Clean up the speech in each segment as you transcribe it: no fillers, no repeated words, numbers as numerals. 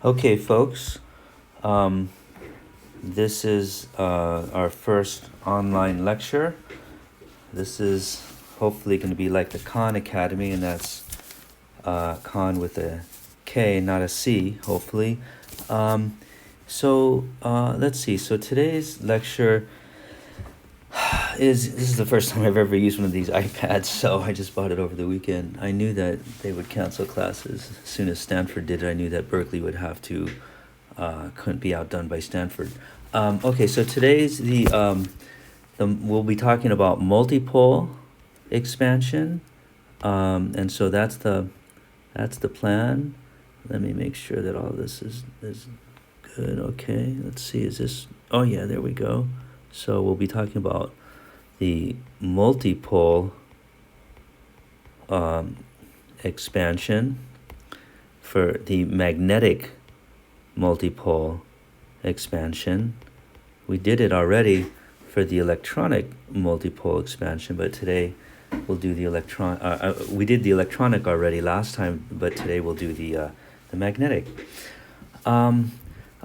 Okay, folks, um, this is our first online lecture. This is hopefully going to be like the Khan Academy, and that's Khan with a K, not a C, hopefully. Let's see. So today's lecture this is the first time I've ever used one of these iPads, so I just bought it over the weekend. I knew that they would cancel classes as soon as Stanford did it. I knew that Berkeley would have to, couldn't be outdone by Stanford. Okay, so today's we'll be talking about multipole expansion, and so that's the plan. Let me make sure that all this is good. Okay, let's see. Is this? Oh yeah, there we go. So we'll be talking about the multipole expansion for the magnetic multipole expansion. We did it already for the electronic multipole expansion, but today we'll do the we did the electronic already last time, but today we'll do the magnetic.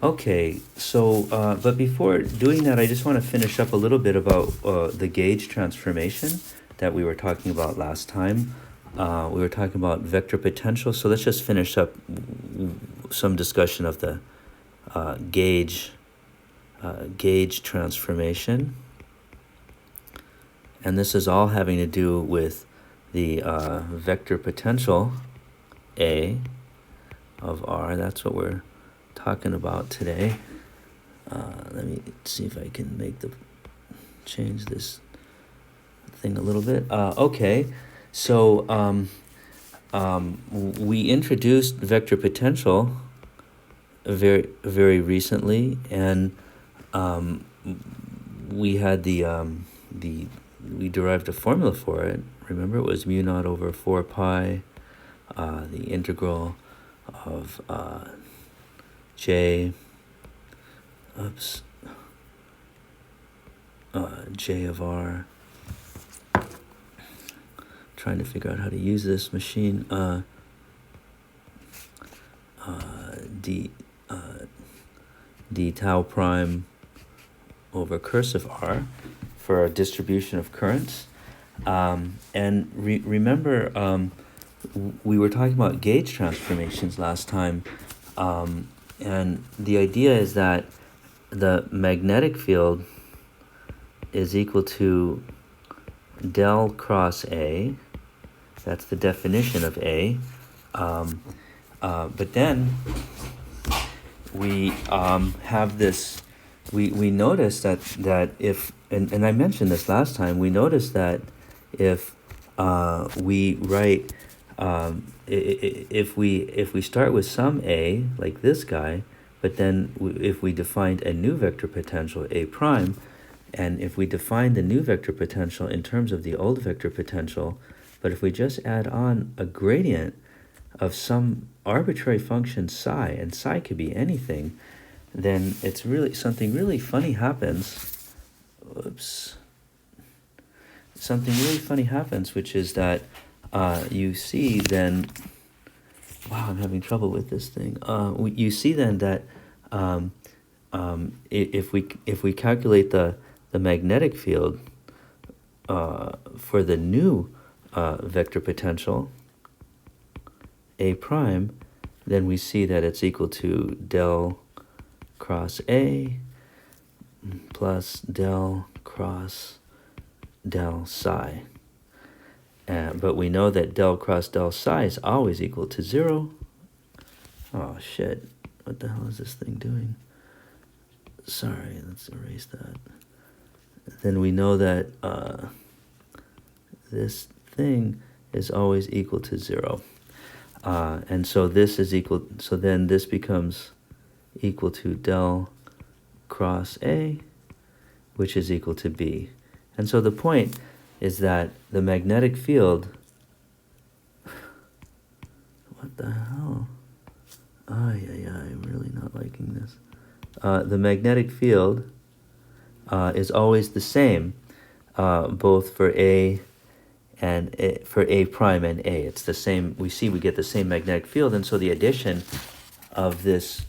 Okay, so, but before doing that, I just want to finish up a little bit about the gauge transformation that we were talking about last time. We were talking about vector potential, so let's just finish up some discussion of the gauge transformation. And this is all having to do with the vector potential A of R. That's what we're talking about today. Let me see if I can change this thing a little bit. Okay, so we introduced vector potential very recently, and we had we derived a formula for it. Remember, it was mu naught over 4 pi, the integral of J of R. Trying to figure out how to use this machine. D tau prime over cursive R for a distribution of currents. And remember, we were talking about gauge transformations last time. And the idea is that the magnetic field is equal to del cross A. That's the definition of A. But then we have this, we notice that if, and I mentioned this last time, we noticed that if we write, if we start with some A, like this guy, but then if we defined a new vector potential, A prime, and if we define the new vector potential in terms of the old vector potential, but if we just add on a gradient of some arbitrary function psi, and psi could be anything, then it's really, something really funny happens. Oops. Something really funny happens, which is that you see then, wow, I'm having trouble with this thing. You see then that if we calculate the magnetic field for the new vector potential A prime, then we see that it's equal to del cross A plus del cross del psi. But we know that del cross del psi is always equal to 0. Oh shit, what the hell is this thing doing? Sorry, let's erase that. Then we know that this thing is always equal to 0. And so this is equal, so then this becomes equal to del cross A, which is equal to B. And so the point is that the magnetic field, what the hell? I'm really not liking this. The magnetic field is always the same, both for A and for A prime and A. It's the same, we get the same magnetic field, and so the addition of this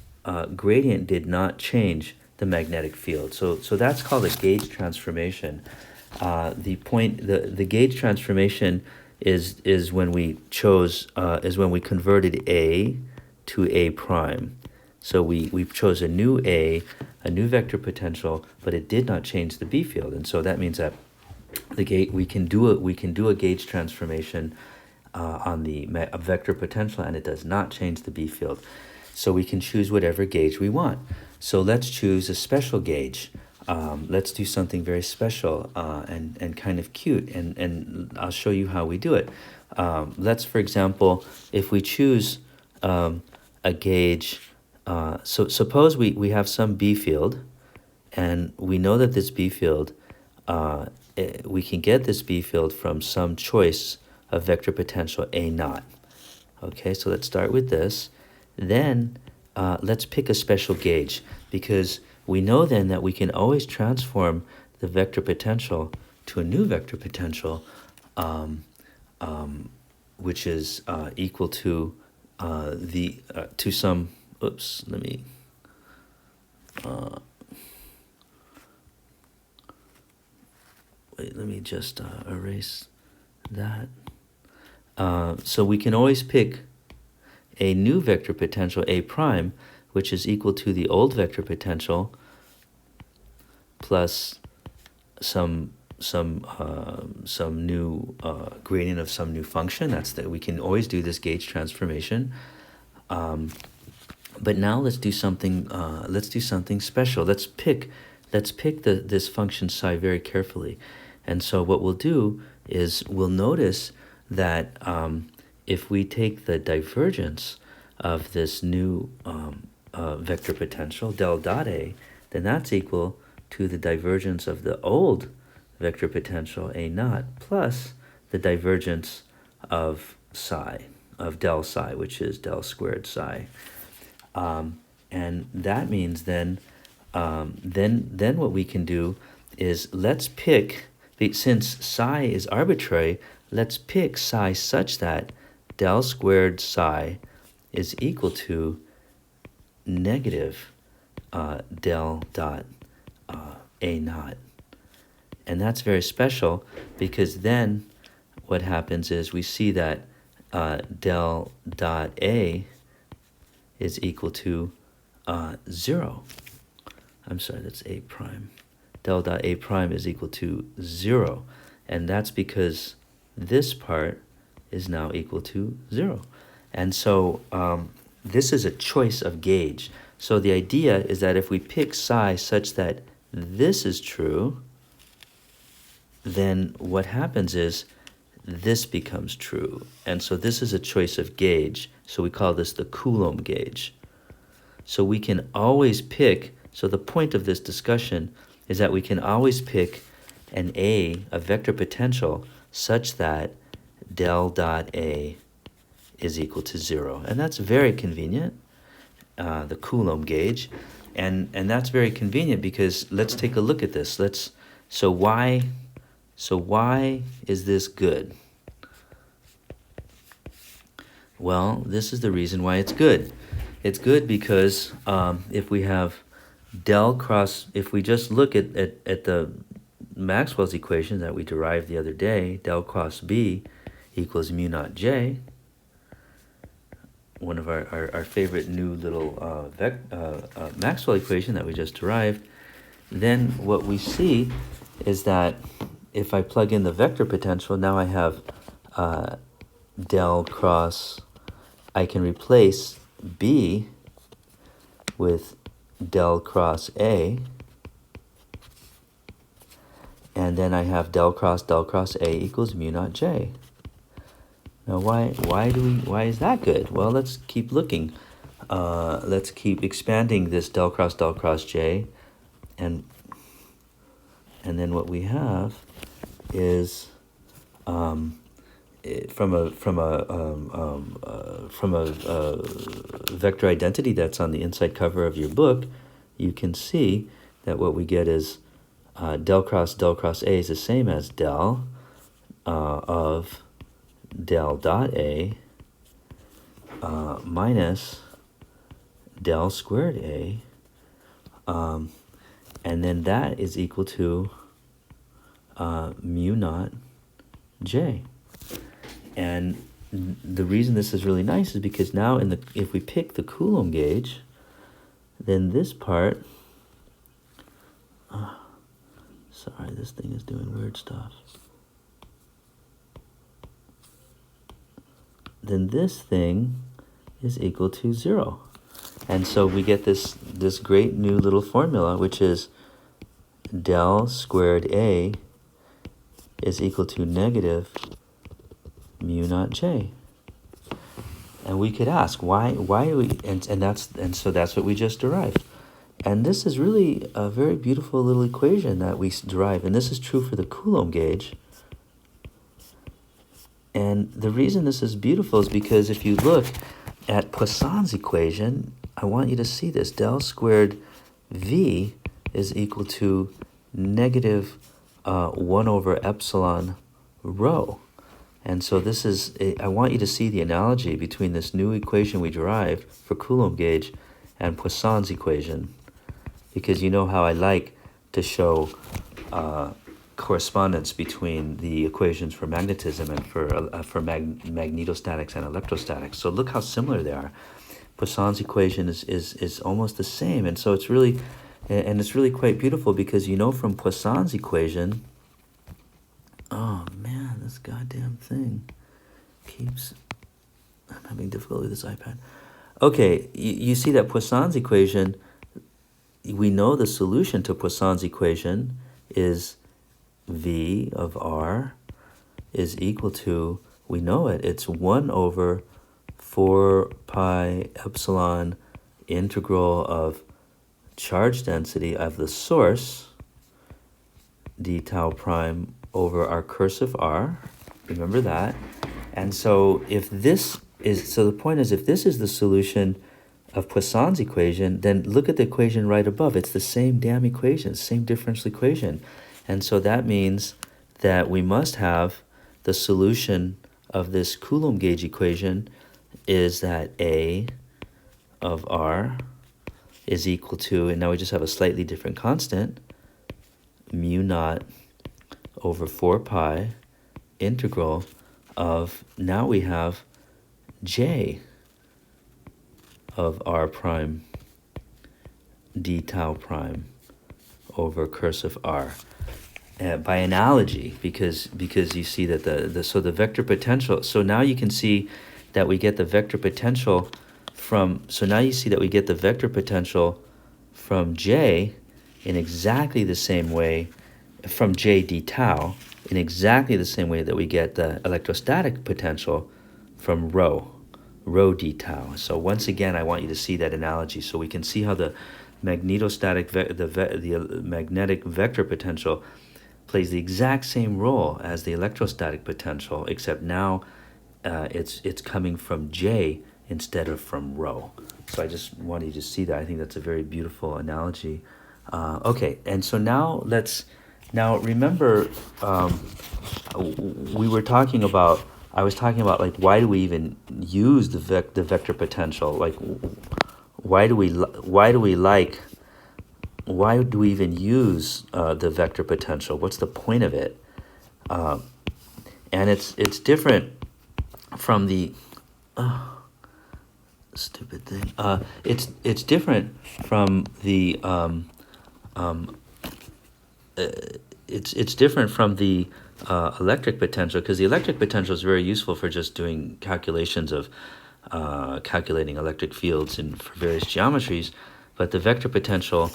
gradient did not change the magnetic field. So that's called a gauge transformation. The gauge transformation is when we converted A to A prime. So we chose a new vector potential, but it did not change the B field, and so that means that we can do a gauge transformation on a vector potential, and it does not change the B field. So we can choose whatever gauge we want. So let's choose a special gauge. Let's do something very special and kind of cute, and I'll show you how we do it. Let's, for example, if we choose a gauge, so suppose we have some B field, and we know that this B field, we can get this B field from some choice of vector potential A naught. Okay, so let's start with this. Then let's pick a special gauge, because we know then that we can always transform the vector potential to a new vector potential, which is equal to to some. Oops, let me. Wait, let me just erase that. So we can always pick a new vector potential A prime, which is equal to the old vector potential plus some new gradient of some new function. We can always do this gauge transformation. But now let's do something. Let's do something special. Let's pick this function psi very carefully. And so what we'll do is we'll notice that if we take the divergence of this new vector potential, del dot A, then that's equal to the divergence of the old vector potential, A naught, plus the divergence of psi, of del psi, which is del squared psi. And that means then what we can do is let's pick, since psi is arbitrary, let's pick psi such that del squared psi is equal to negative del dot A naught. And that's very special, because then what happens is we see that del dot A is equal to 0. I'm sorry, that's A prime. Del dot A prime is equal to 0. And that's because this part is now equal to 0. And so this is a choice of gauge. So the idea is that if we pick psi such that this is true, then what happens is this becomes true. And so this is a choice of gauge. So we call this the Coulomb gauge. So we can always pick, so the point of this discussion is that we can always pick a vector potential, such that del dot A is equal to 0. And that's very convenient, the Coulomb gauge. And that's very convenient because let's take a look at this. So why is this good? Well, this is the reason why it's good. It's good because if we have del cross, if we just look at the Maxwell's equation that we derived the other day, del cross B equals mu naught J, one of our favorite new little Maxwell equation that we just derived, then what we see is that if I plug in the vector potential, now I have del cross, I can replace B with del cross A, and then I have del cross A equals mu naught J. Now why is that good? Well, let's keep looking. Let's keep expanding this del cross J, and then what we have is from a vector identity that's on the inside cover of your book, you can see that what we get is del cross A is the same as del of del dot A minus del squared A, and then that is equal to mu naught J. And the reason this is really nice is because now if we pick the Coulomb gauge, then this part, sorry, this thing is doing weird stuff. Then this thing is equal to 0. And so we get this great new little formula, which is del squared A is equal to negative mu naught J. And we could ask, why are we, and so that's what we just derived. And this is really a very beautiful little equation that we derive, and this is true for the Coulomb gauge. And the reason this is beautiful is because if you look at Poisson's equation, I want you to see this. Del squared V is equal to negative 1 over epsilon rho. And so this is, I want you to see the analogy between this new equation we derived for Coulomb gauge and Poisson's equation, because you know how I like to show correspondence between the equations for magnetism and for magnetostatics and electrostatics. So look how similar they are. Poisson's equation is almost the same, and so it's really, and it's really quite beautiful because you know from Poisson's equation, oh man, this goddamn thing keeps, I'm having difficulty with this iPad. Okay, you see that Poisson's equation, we know the solution to Poisson's equation is V of R is equal to, we know it, it's 1 over 4 pi epsilon integral of charge density of the source, d tau prime, over our cursive R. Remember that. And so if this is, so the point is, if this is the solution of Poisson's equation, then look at the equation right above. It's the same damn equation, same differential equation. And so that means that we must have the solution of this Coulomb gauge equation is that A of R is equal to, and now we just have a slightly different constant, mu naught over 4 pi integral of, now we have J of R prime d tau prime over cursive R. By analogy, because you see that the vector potential, so now you can see that we get the vector potential from, so now you see that we get the vector potential from J in exactly the same way, from J d tau, in exactly the same way that we get the electrostatic potential from rho d tau. So once again, I want you to see that analogy so we can see how the magnetostatic, the magnetic vector potential plays the exact same role as the electrostatic potential, except now it's coming from J instead of from rho. So I just wanted you to see that. I think that's a very beautiful analogy. Okay, and so now remember, we were talking about, I was talking about, like, why do we even use the vector potential? Like, why do we even use the vector potential? What's the point of it? And it's different from the stupid thing. It's different from the it's different from the electric potential, because the electric potential is very useful for just doing calculations of calculating electric fields for various geometries. But the vector potential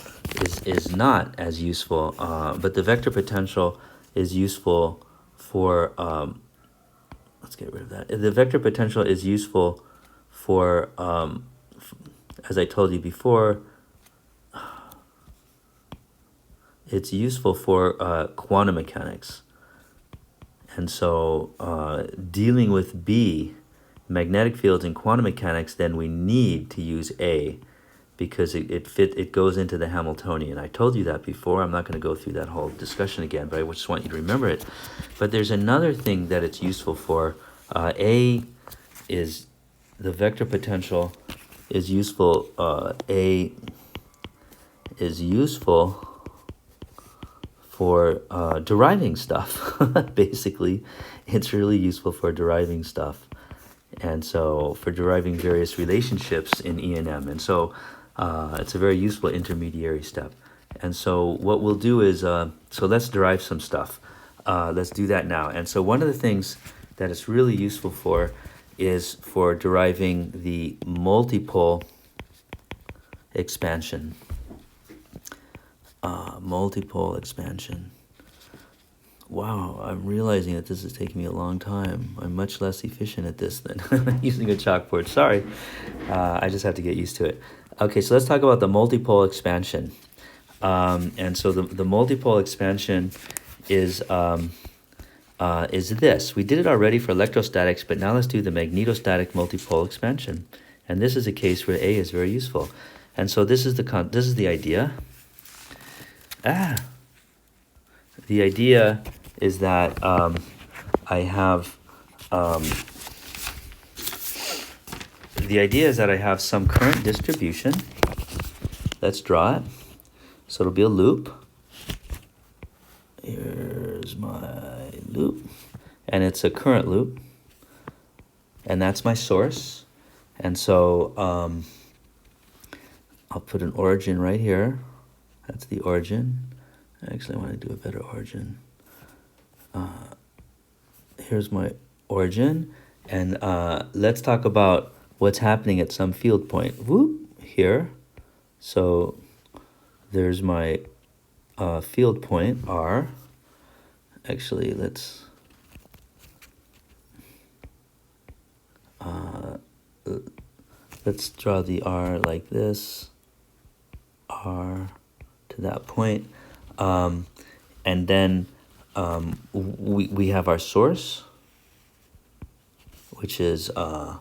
is not as useful. But the vector potential is useful for, let's get rid of that. The vector potential is useful for, as I told you before, it's useful for quantum mechanics. And so dealing with B, magnetic fields in quantum mechanics, then we need to use A, because it goes into the Hamiltonian. I told you that before. I'm not going to go through that whole discussion again, but I just want you to remember it. But there's another thing that it's useful for. A is, the vector potential is useful. A is useful for deriving stuff. Basically, it's really useful for deriving stuff, and so for deriving various relationships in E&M. And so it's a very useful intermediary step. And so what we'll do is, so let's derive some stuff. Let's do that now. And so one of the things that it's really useful for is for deriving the multipole expansion. Multipole expansion. Wow, I'm realizing that this is taking me a long time. I'm much less efficient at this than using a chalkboard. Sorry. I just have to get used to it. Okay, so let's talk about the multipole expansion. And so the multipole expansion is this. We did it already for electrostatics, but now let's do the magnetostatic multipole expansion. And this is a case where A is very useful. And so this is the idea. The idea is that I have some current distribution. Let's draw it. So it'll be a loop. Here's my loop. And it's a current loop. And that's my source. And so I'll put an origin right here. That's the origin. Actually, I want to do a better origin. Here's my origin. And let's talk about what's happening at some field point. Whoop, here. So there's my field point, R. Actually, let's draw the R like this. R to that point. And then we have our source, which is R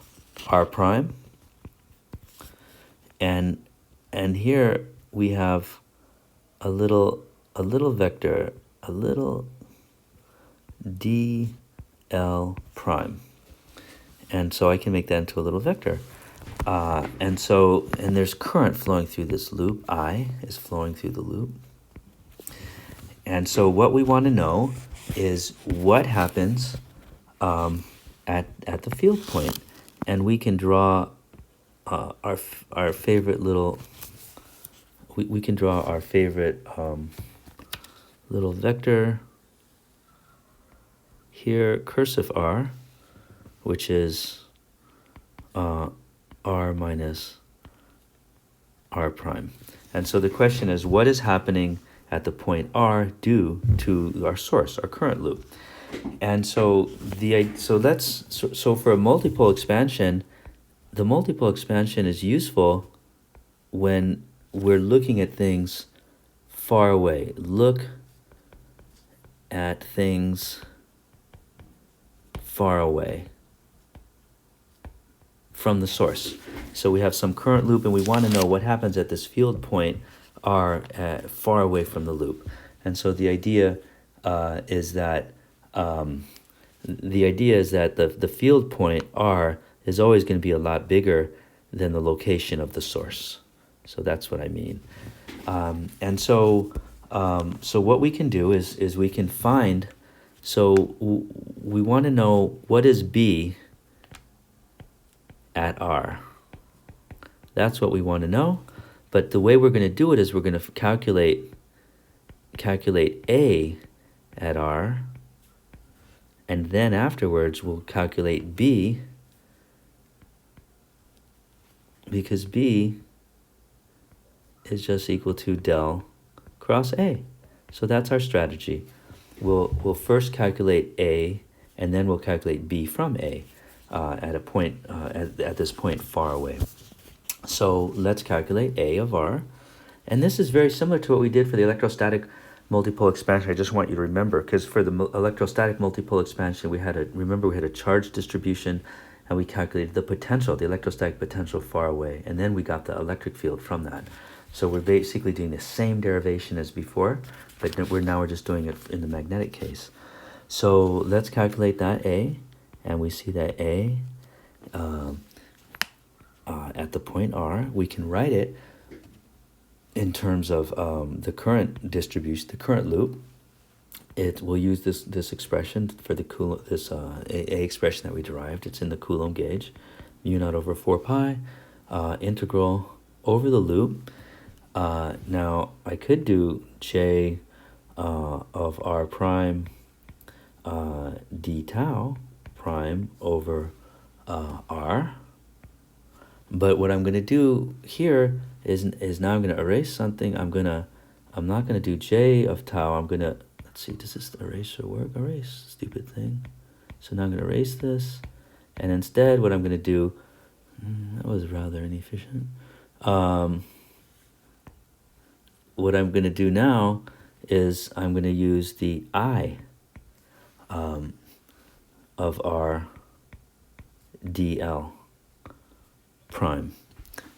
prime. And here we have a little vector, a little dl prime. And so I can make that into a little vector. And there's current flowing through this loop. I is flowing through the loop. And so what we want to know is what happens at the field point. And we can draw our favorite little, we can draw our favorite little vector here, cursive R, which is R minus R prime. And so the question is, what is happening at the point R due to our source, our current loop? And so for a multipole expansion, the multipole expansion is useful when we're looking at things far away. Look at things far away from the source. So we have some current loop and we want to know what happens at this field point R far away from the loop. And so the idea is that the field point R is always going to be a lot bigger than the location of the source. So that's what I mean. So what we can do is we can find, so we want to know what is B at R. That's what we want to know. But the way we're going to do it is we're going to calculate A at R, and then afterwards we'll calculate B, because B is just equal to del cross A. So that's our strategy. We'll first calculate A, and then we'll calculate B from A at a point at this point far away. So let's calculate A of R. And this is very similar to what we did for the electrostatic multipole expansion. I just want you to remember, because for the electrostatic multipole expansion, we had a charge distribution, and we calculated the potential, the electrostatic potential far away, and then we got the electric field from that. So we're basically doing the same derivation as before, but we're just doing it in the magnetic case. So let's calculate that A, and we see that A at the point R, we can write it in terms of the current distribution, the current loop. We'll use this expression for the Coulomb, this a expression that we derived. It's in the Coulomb gauge, mu naught over 4 pi, integral over the loop. Now I could do j of r prime d tau prime over r. But what I'm going to do here is now I'm going to erase something. I'm not going to do j of tau. I'm going to, let's see, does this eraser work? Erase, stupid thing. So now I'm going to erase this. And instead what I'm going to do, that was rather inefficient. What I'm going to do now is I'm going to use the I of r dl prime,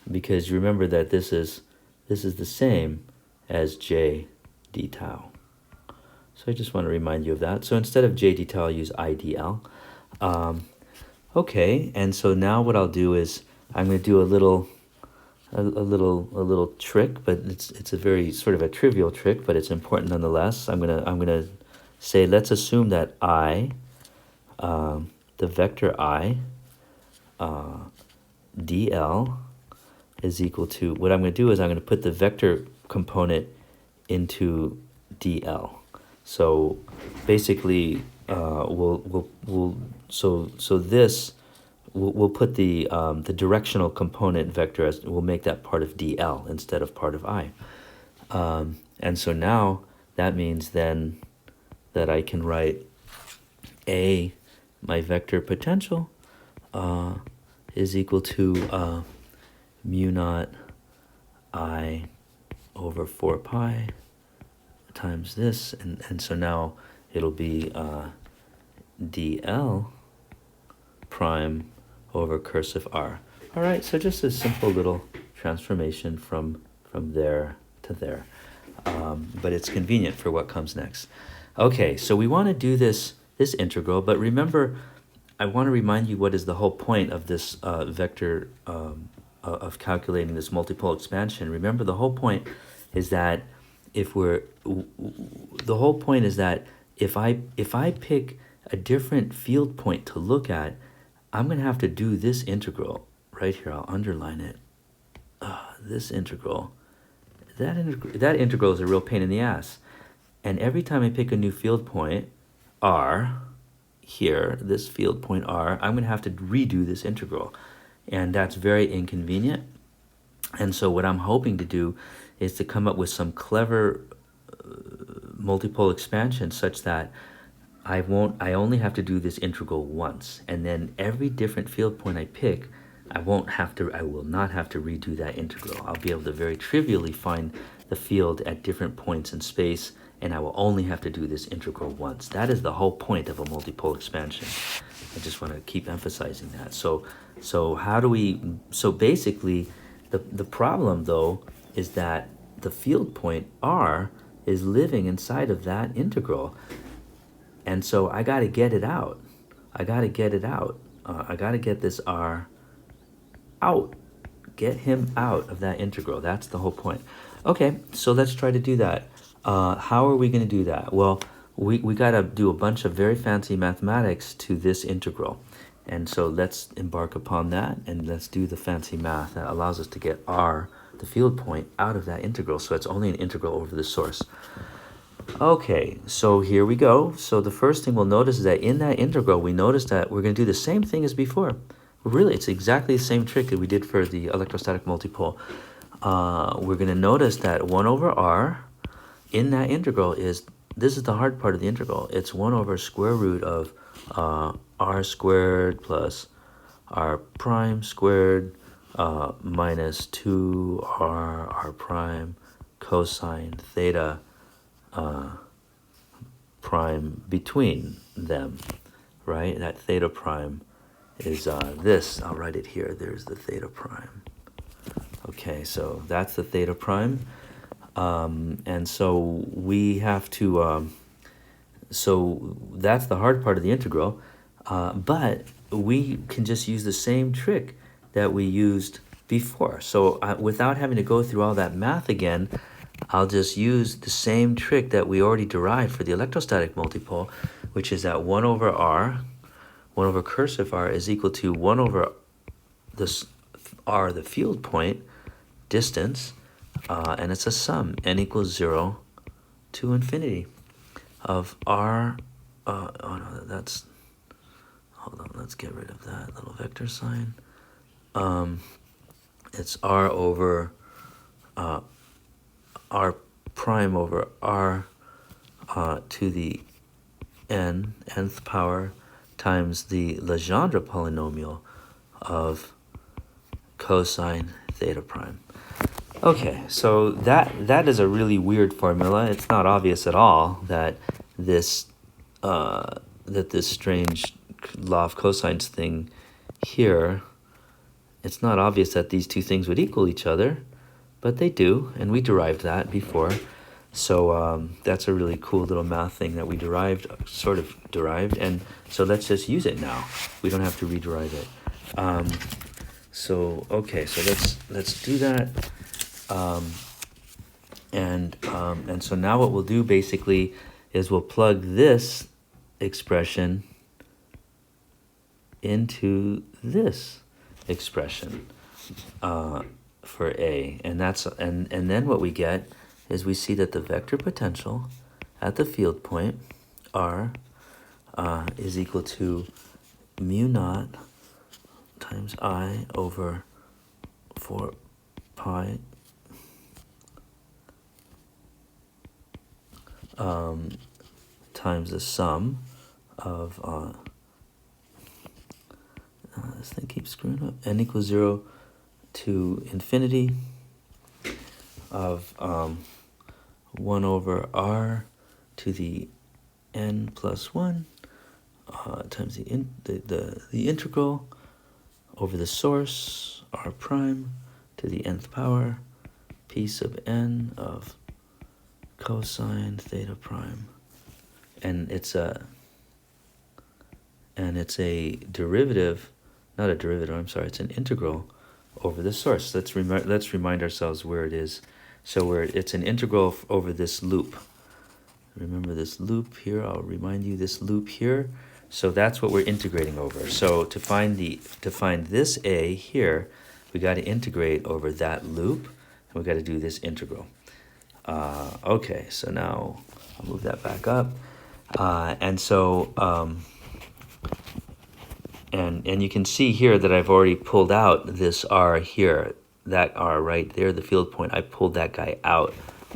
because remember that this is the same as j d tau. So I just want to remind you of that. So instead of j d tau, I'll use I dl. Okay, and so now what I'll do is I'm going to do a little trick, but it's a very sort of a trivial trick, but it's important nonetheless. I'm gonna say, let's assume that I, the vector I, dl is equal to, what I'm going to do is I'm going to put the vector component into dl. So basically, we'll put the directional component vector as, we'll make that part of dl instead of part of I. And so now that means then that I can write my vector potential is equal to mu naught I over 4 pi times this, and so now it'll be dl prime over cursive r. All right, so just a simple little transformation from there to there, but it's convenient for what comes next. Okay, so we want to do this integral, but remember, I want to remind you what is the whole point of this vector of calculating this multipole expansion. Remember, the whole point is that if I pick a different field point to look at, I'm going to have to do this integral right here. I'll underline it. This integral. That integral is a real pain in the ass. And every time I pick a new field point, r, here, this field point r, I'm going to have to redo this integral. And that's very inconvenient. And so what I'm hoping to do is to come up with some clever multipole expansion such that I only have to do this integral once, and then every different field point I pick, I will not have to redo that integral. I'll be able to very trivially find the field at different points in space, and I will only have to do this integral once. That is the whole point of a multipole expansion. I just want to keep emphasizing that. So basically, the problem though is that the field point r is living inside of that integral. And so I got to get it out. I got to get this r out. Get him out of that integral. That's the whole point. Okay, so let's try to do that. How are we going to do that? Well, we got to do a bunch of very fancy mathematics to this integral. And so let's embark upon that, and let's do the fancy math that allows us to get r, the field point, out of that integral. So it's only an integral over the source. Okay, so here we go. So the first thing we'll notice is that in that integral, we notice that we're going to do the same thing as before. Really, it's exactly the same trick that we did for the electrostatic multipole. We're going to notice that 1 over r in that integral is, this is the hard part of the integral. It's 1 over square root of r squared plus r prime squared minus 2r prime cosine theta prime between them, right? That theta prime is this. I'll write it here. There's the theta prime. Okay, so that's the theta prime. And so we have to, so that's the hard part of the integral, but we can just use the same trick that we used before. So without having to go through all that math again, I'll just use the same trick that we already derived for the electrostatic multipole, which is that 1 over r, 1 over cursive r is equal to 1 over this r, the field point, distance, and it's a sum, n equals 0 to infinity of r, oh no, that's, hold on, let's get rid of that little vector sign. It's r over r prime over r to the nth power times the Legendre polynomial of cosine theta prime. Okay, so that is a really weird formula. It's not obvious at all that this strange law of cosines thing here, it's not obvious that these two things would equal each other, but they do, and we derived that before. So that's a really cool little math thing that we sort of derived, and so let's just use it now. We don't have to rederive it. So let's do that. And so now what we'll do basically is we'll plug this expression into this expression for A, and then what we get is we see that the vector potential at the field point r is equal to mu naught times I over 4 pi times the sum of this thing keeps screwing up, n equals 0 to infinity of 1 over r to the n plus 1 times the integral over the source r prime to the nth power p sub n of cosine theta prime, and it's a derivative, not a derivative, I'm sorry, it's an integral over the source. Let's remind ourselves where it is. So it's an integral over this loop. Remember this loop here, I'll remind you this loop here. So that's what we're integrating over. So to find this A here, we got to integrate over that loop, and we got to do this integral. Okay, so now I'll move that back up. And you can see here that I've already pulled out this r here, that r right there, the field point. I pulled that guy out,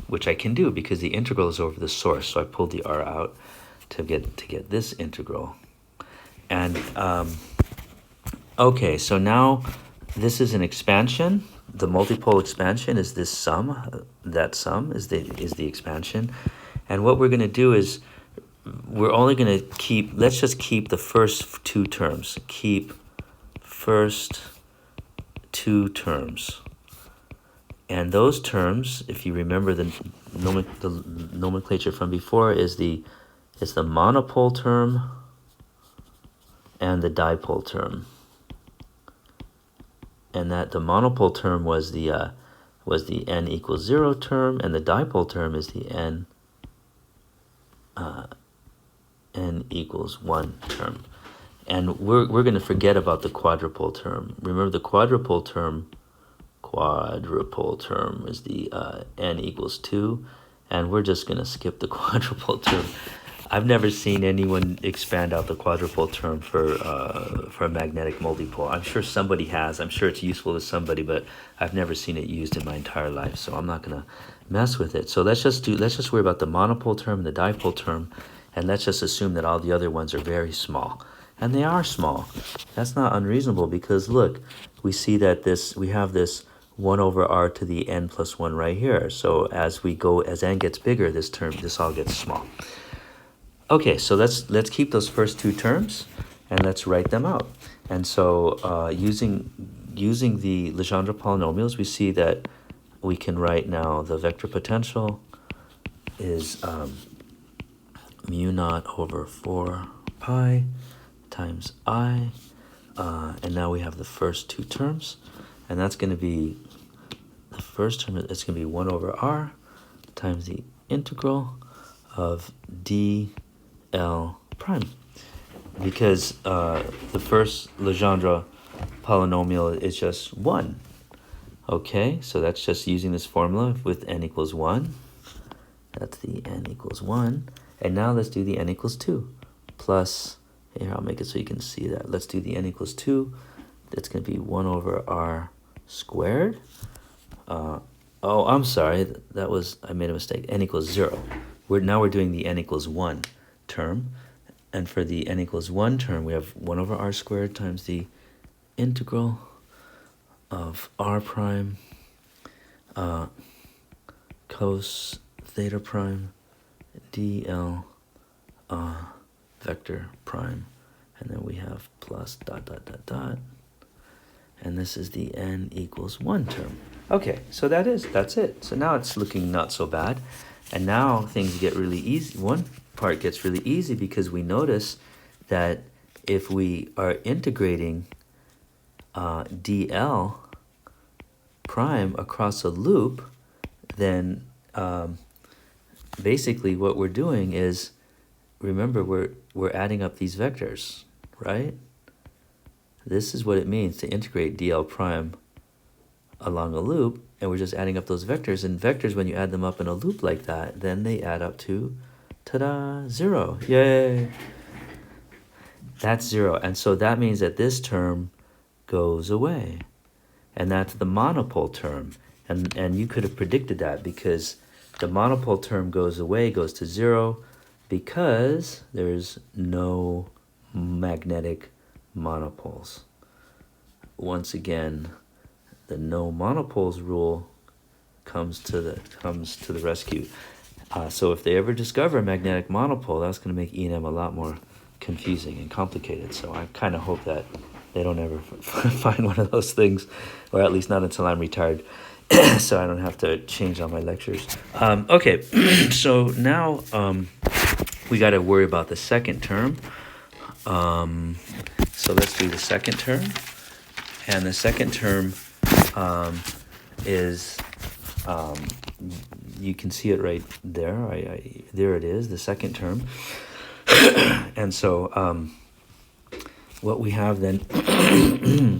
which I can do because the integral is over the source. So I pulled the r out to get this integral. And okay, so now this is an expansion. The multipole expansion is this sum. That sum is the expansion. And what we're going to do is we're only going to let's just keep the first two terms. Keep first two terms. And those terms, if you remember the nomenclature from before, is the monopole term and the dipole term. And that the monopole term was the n equals 0 term, and the dipole term is the n equals 1 term. And we're going to forget about the quadrupole term. Remember, the quadrupole term is the n equals 2, and we're just going to skip the quadrupole term. I've never seen anyone expand out the quadrupole term for a magnetic multipole. I'm sure somebody has. I'm sure it's useful to somebody, but I've never seen it used in my entire life, so I'm not going to mess with it. So let's just worry about the monopole term and the dipole term, and let's just assume that all the other ones are very small. And they are small. That's not unreasonable because look, we see that we have this 1 over r to the n plus 1 right here. So as n gets bigger, this all gets small. Okay, so let's keep those first two terms and let's write them out. And so using the Legendre polynomials, we see that we can write now the vector potential is mu naught over 4 pi times I and now we have the first two terms, and that's going to be, the first term, it's going to be 1 over r times the integral of dl prime. Because the first Legendre polynomial is just 1. Okay, so that's just using this formula with n equals 1. That's the n equals 1. And now let's do the n equals 2. Plus, here, I'll make it so you can see that. Let's do the n equals 2. That's going to be 1 over r squared. Oh, I'm sorry. I made a mistake. N equals 0. Now we're doing the n equals 1 term. And for the n equals 1 term, we have 1 over r squared times the integral of r prime cos theta prime dl vector prime. And then we have plus dot dot dot dot. And this is the n equals 1 term. Okay, so that's it. So now it's looking not so bad. And now things get really easy. One part gets really easy because we notice that if we are integrating dl prime across a loop, then basically what we're doing is, remember, we're adding up these vectors, right? This is what it means to integrate dl prime along a loop, and we're just adding up those vectors. And vectors, when you add them up in a loop like that, then they add up to, ta-da, 0. Yay! That's 0. And so that means that this term goes away. And that's the monopole term. And you could have predicted that, because the monopole term goes away, goes to 0, because there's no magnetic monopoles. Once again, the no monopoles rule comes to the rescue. So if they ever discover a magnetic monopole, that's going to make E&M a lot more confusing and complicated. So I kind of hope that they don't ever find one of those things, or at least not until I'm retired, so I don't have to change all my lectures. Okay, so now we got to worry about the second term. So let's do the second term. And the second term is, you can see it right there. There it is, the second term. And so what we have then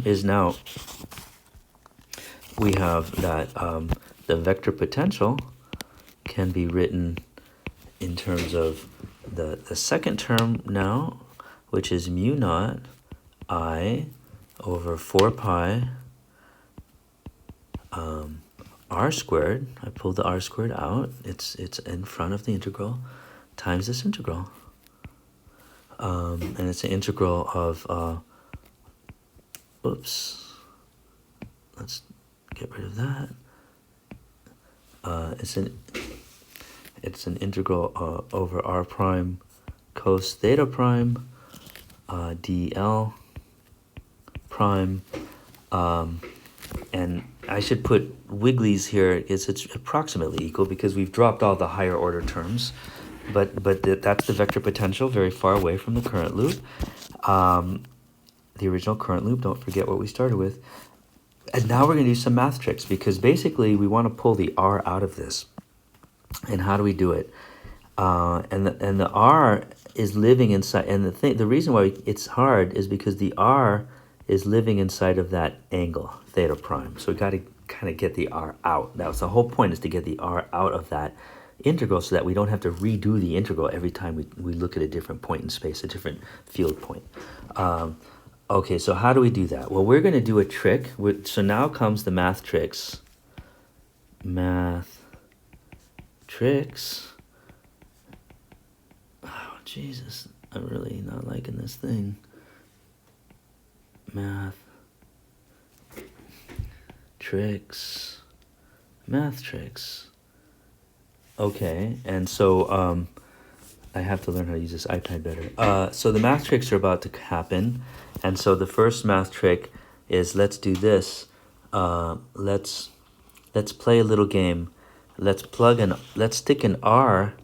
is, now we have that the vector potential can be written in terms of the second term now, which is mu naught I over 4 pi r squared. I pulled the r squared out. It's in front of the integral, times this integral. And it's an integral of, oops, let's get rid of that. It's an integral over r prime cos theta prime dl prime, and I should put wigglies here. It's approximately equal because we've dropped all the higher order terms, but that's the vector potential very far away from the current loop, the original current loop. Don't forget what we started with. And now we're going to do some math tricks, because basically we want to pull the r out of this. And how do we do it? And the r is living inside, and the reason why it's hard is because the r is living inside of that angle theta prime. So we got to kind of get the r out. That's the whole point, is to get the r out of that integral, so that we don't have to redo the integral every time we look at a different point in space, a different field point. Okay, so how do we do that? Well, we're going to do a trick. So now comes the math tricks. Math tricks. Oh, Jesus. I'm really not liking this thing. Math tricks. Math tricks. Okay, and so I have to learn how to use this iPad better. So the math tricks are about to happen. And so the first math trick is, let's do this. Let's play a little game. Let's stick an R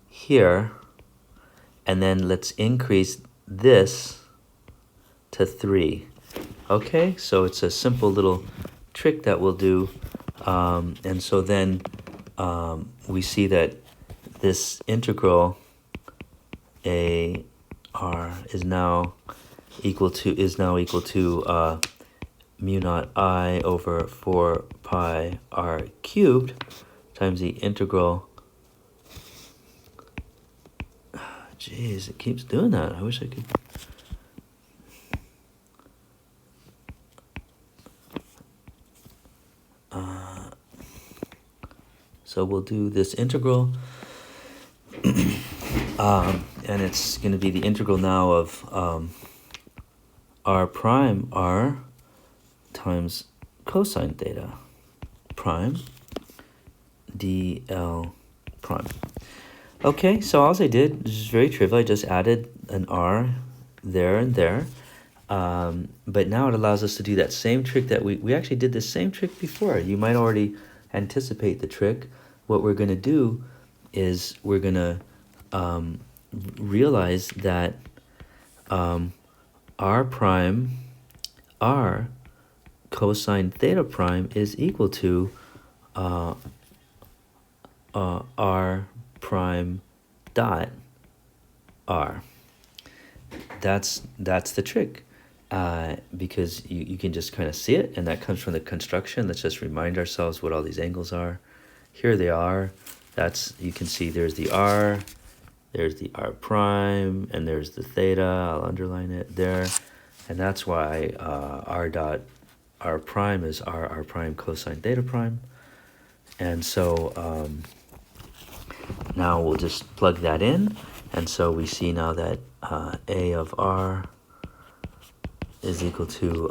here, and then let's increase this to 3. Okay, so it's a simple little trick that we'll do. And so then we see that this integral a r is now equal to mu naught I over 4 pi r cubed times the integral. Jeez, it keeps doing that. I wish I could. So we'll do this integral, and it's going to be the integral now of r prime r times cosine theta prime dl prime. Okay, so all I did, this is very trivial, I just added an r there and there. But now it allows us to do that same trick that we actually did the same trick before. You might already anticipate the trick. What we're going to do is we're going to realize that r prime r cosine theta prime is equal to r prime dot r. That's the trick. Because you can just kind of see it, and that comes from the construction. Let's just remind ourselves what all these angles are. Here they are. You can see there's the r, there's the r prime, and there's the theta. I'll underline it there. And that's why r dot r prime is r prime cosine theta prime. And so now we'll just plug that in. And so we see now that a of r is equal to,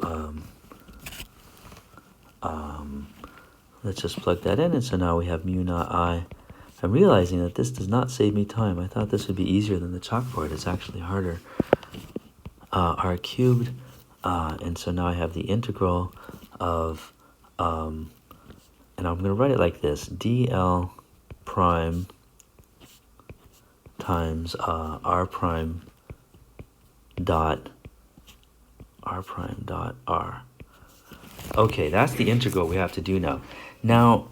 let's just plug that in, and so now we have mu naught I. I'm realizing that this does not save me time. I thought this would be easier than the chalkboard. It's actually harder. R cubed, and so now I have the integral of, and I'm going to write it like this, dl prime times r prime dot r. Okay, that's the integral we have to do now. Now,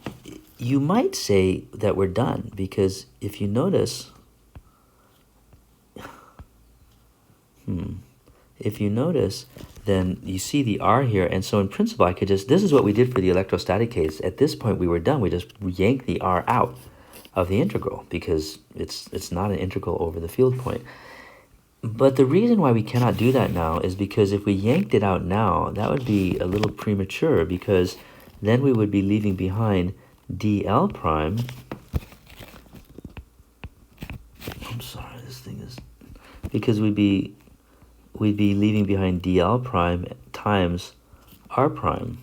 you might say that we're done, because if you notice, then you see the r here, and so in principle I could just, this is what we did for the electrostatic case. At this point we were done. We just yanked the r out of the integral, because it's not an integral over the field point. But the reason why we cannot do that now is because if we yanked it out now, that would be a little premature, because then we would be leaving behind dl prime. I'm sorry, this thing is, because we'd be leaving behind dl prime times r prime.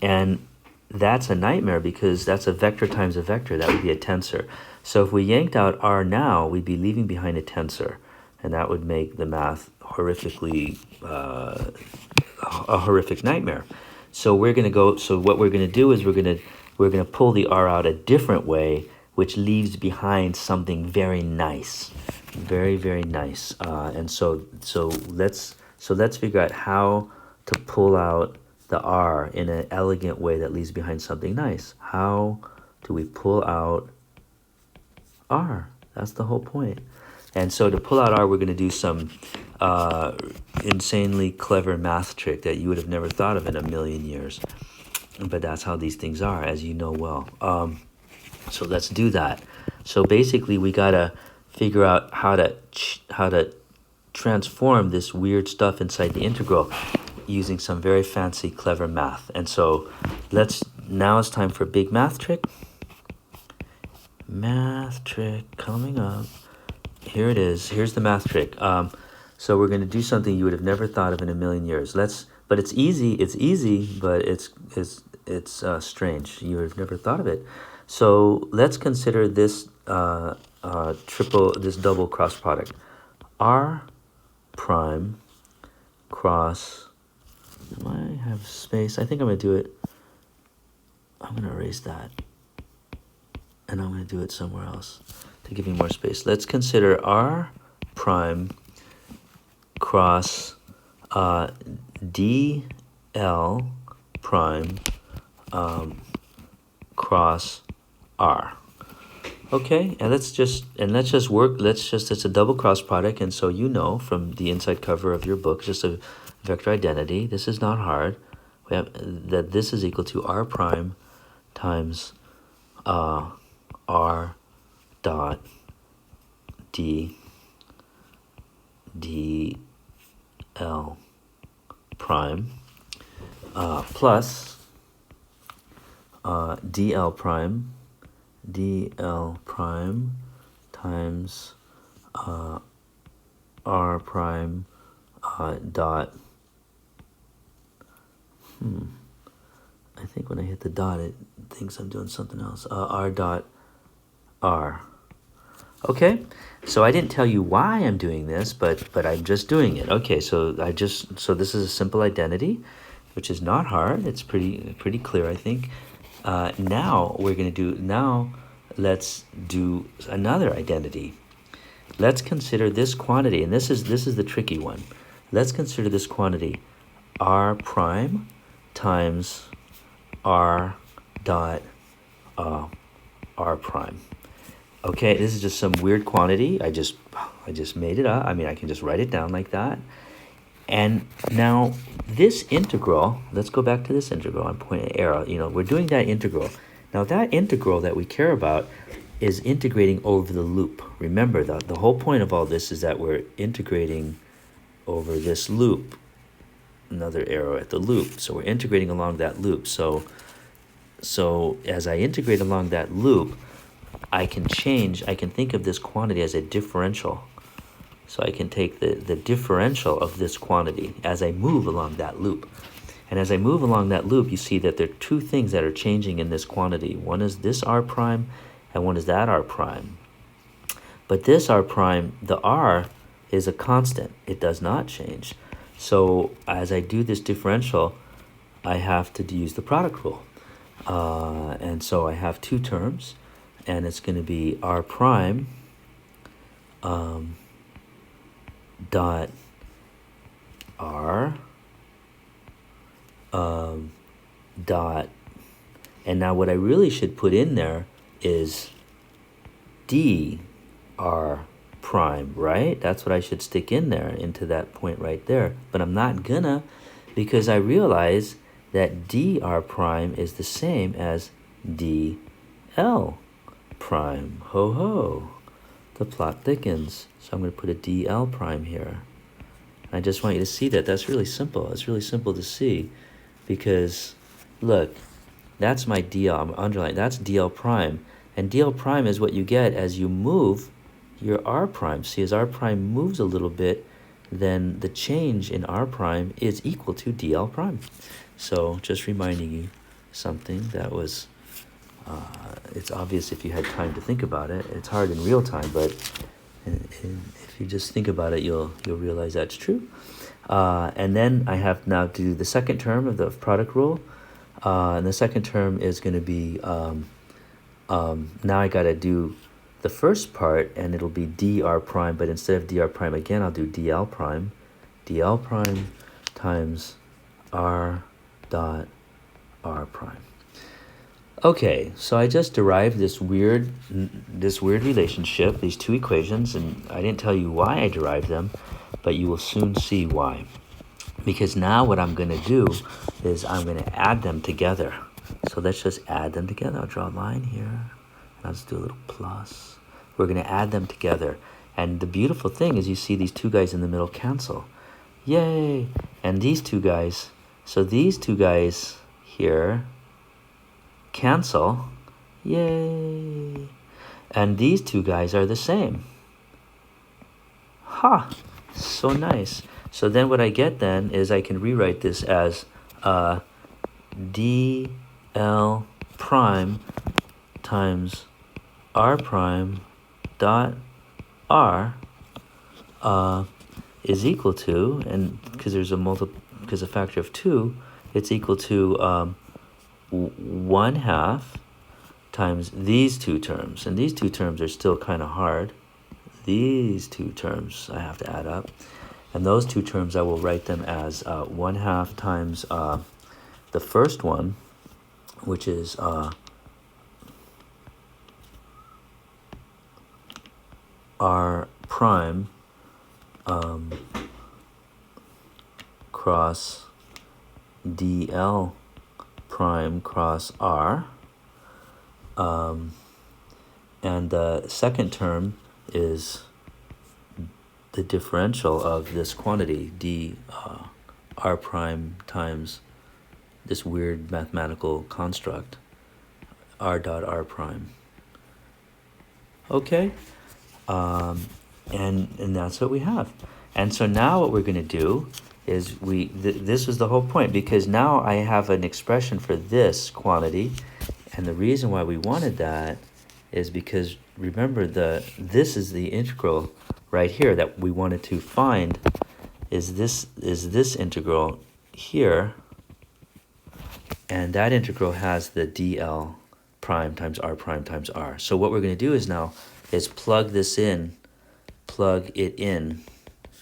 And that's a nightmare, because that's a vector times a vector. That would be a tensor. So if we yanked out r now, we'd be leaving behind a tensor, and that would make the math horrifically a horrific nightmare. So what we're gonna do is we're gonna pull the r out a different way, which leaves behind something very nice, very, very nice. And so let's figure out how to pull out the r in an elegant way that leaves behind something nice. How do we pull out r? That's the whole point. And so to pull out r, we're going to do some insanely clever math trick that you would have never thought of in a million years. But that's how these things are, as you know well. So let's do that. So basically we got to figure out how to transform this weird stuff inside the integral using some very fancy, clever math. And so now it's time for a big math trick. Math trick coming up. Here it is. Here's the math trick. So we're going to do something you would have never thought of in a million years. But it's easy, but it's strange. You would have never thought of it. So let's consider this this double cross product. R prime cross, I have space. I think I'm going to do it. I'm going to erase that. And I'm going to do it somewhere else to give me more space. Let's consider R prime cross dl prime cross r. Okay, and let's just work. It's a double cross product, and so you know from the inside cover of your book, just a vector identity. This is not hard. We have that this is equal to r prime times r dot d l prime plus dl prime times r prime dot. I think when I hit the dot, it thinks I'm doing something else. R dot r. Okay, so I didn't tell you why I'm doing this, but I'm just doing it. Okay, so this is a simple identity, which is not hard. It's pretty clear, I think. Now let's do another identity. Let's consider this quantity, and this is the tricky one. Let's consider this quantity r prime times r dot r prime. Okay, this is just some weird quantity. I just made it up. I mean, I can just write it down like that. And now this integral, let's go back to this integral. I'm pointing an arrow. We're doing that integral. Now that integral that we care about is integrating over the loop. Remember, the whole point of all this is that we're integrating over this loop. Another arrow at the loop. So we're integrating along that loop. So as I integrate along that loop, I can think of this quantity as a differential. So I can take the differential of this quantity as I move along that loop. And as I move along that loop, you see that there are two things that are changing in this quantity. One is this r prime, and one is that r prime. But this r prime, the r, is a constant. It does not change. So as I do this differential, I have to use the product rule. And so I have two terms, and it's going to be r prime dot r dot, and now what I really should put in there is d r prime, right? That's what I should stick in there into that point right there. But I'm not gonna, because I realize that dr prime is the same as dl prime. Ho ho, the plot thickens. So I'm going to put a dl prime here. I just want you to see that. That's really simple. It's really simple to see, because look, that's my dl. I'm underlining. That's dl prime, and dl prime is what you get as you move your r prime. See, as r prime moves a little bit, then the change in r prime is equal to dl prime. So just reminding you something that was, it's obvious if you had time to think about it. It's hard in real time, but if you just think about it, you'll realize that's true. And then I have now to do the second term of the product rule. And the second term is going to be, now I got to do the first part, and it'll be dr prime, but instead of dr prime again, I'll do dl prime times r dot r prime. Okay, so I just derived this weird relationship, these two equations, and I didn't tell you why I derived them, but you will soon see why. Because now what I'm going to do is I'm going to add them together. So let's just add them together. I'll draw a line here, and I'll just do a little plus. We're going to add them together. And the beautiful thing is you see these two guys in the middle cancel. Yay! And these two guys, so these two guys here cancel. Yay! And these two guys are the same. Ha! So nice. So then what I get then is I can rewrite this as dl prime times r prime dot r is equal to, and because because a factor of 2, it's equal to 1/2 times these two terms. And these two terms are still kind of hard. These two terms I have to add up. And those two terms, I will write them as 1/2 times the first one, which is r prime cross dl prime cross r. And the second term is the differential of this quantity, d r prime times this weird mathematical construct, r dot r prime. Okay, and that's what we have. And so now what we're going to do is this was the whole point, because now I have an expression for this quantity, and the reason why we wanted that is because remember this is the integral right here that we wanted to find, is this integral here, and that integral has the dl prime times r prime times r. So what we're going to do is now is plug it in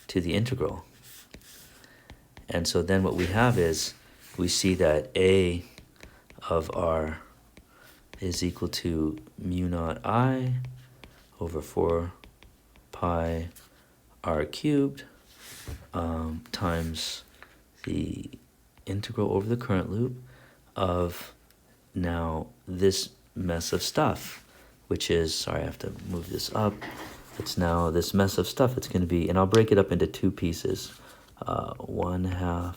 to the integral. And so then what we have is we see that a of r is equal to mu naught I over 4 pi r cubed times the integral over the current loop of now this mess of stuff, which is, sorry, I have to move this up. It's now this mess of stuff. It's going to be, and I'll break it up into two pieces. 1/2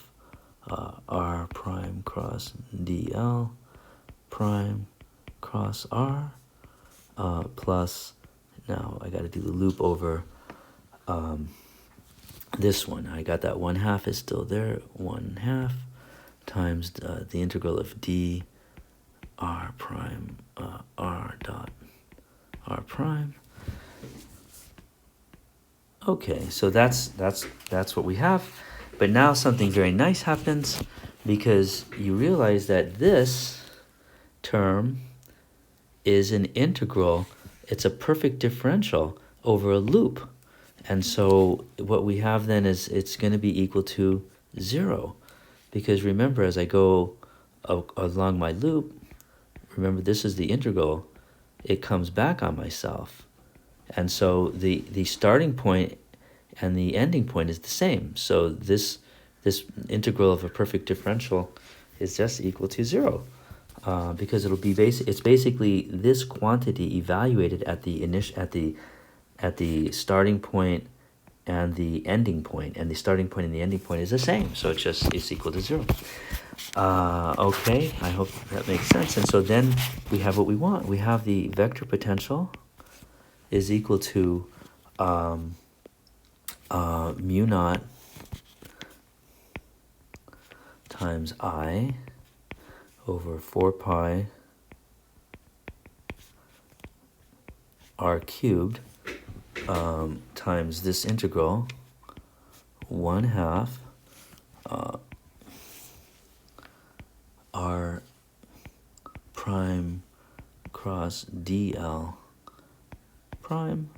r prime cross dl prime cross r plus, now I got to do the loop over this one. I got that 1/2 is still there. 1/2 times the integral of d r prime r dot r prime. Okay, so that's what we have. But now something very nice happens, because you realize that this term is an integral. It's a perfect differential over a loop. And so what we have then is it's going to be equal to 0. Because remember, as I go along my loop, remember this is the integral, it comes back on myself. And so the starting point and the ending point is the same. So this integral of a perfect differential is just equal to 0. Because it'll be it's basically this quantity evaluated at the starting point and the ending point, and the starting point and the ending point is the same, so it's equal to 0. Okay, I hope that makes sense. And so then we have what we want. We have the vector potential is equal to mu naught times I over 4 pi r cubed times this integral 1/2 r prime cross dl prime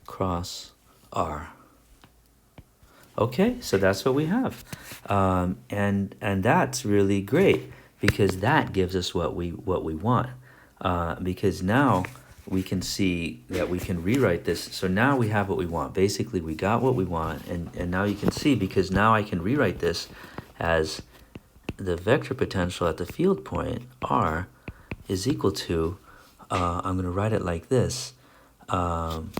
cross r. Okay, so that's what we have, and that's really great, because that gives us what we want, because now we can see that we can rewrite this. So now we have what we want. Basically, we got what we want, and now you can see, because now I can rewrite this as the vector potential at the field point r is equal to, I'm going to write it like this. I'm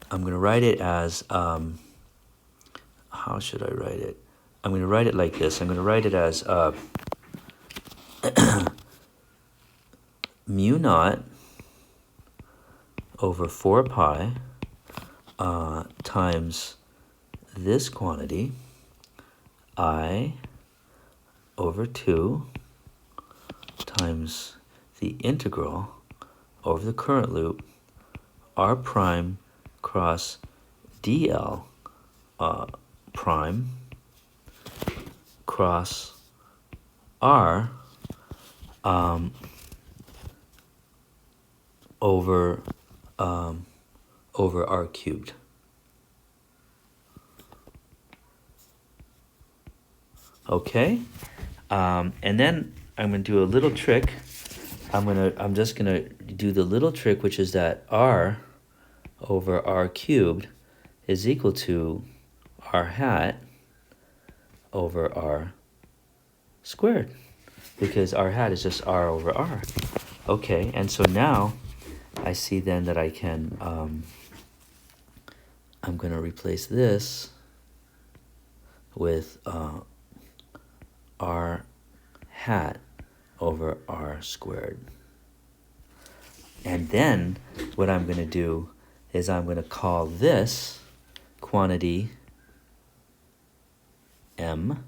going to write it as, how should I write it? I'm going to write it like this. I'm going to write it as mu naught over 4 pi times this quantity, I over 2 times the integral over the current loop, r prime cross dl prime cross r over r cubed. Okay? And then I'm going to do a little trick. I'm just going to do the little trick, which is that r over r cubed is equal to r hat over r squared, because r hat is just r over r. Okay, and so now I see then that I can, I'm going to replace this with r hat over r squared. And then what I'm going to do is I'm going to call this quantity m,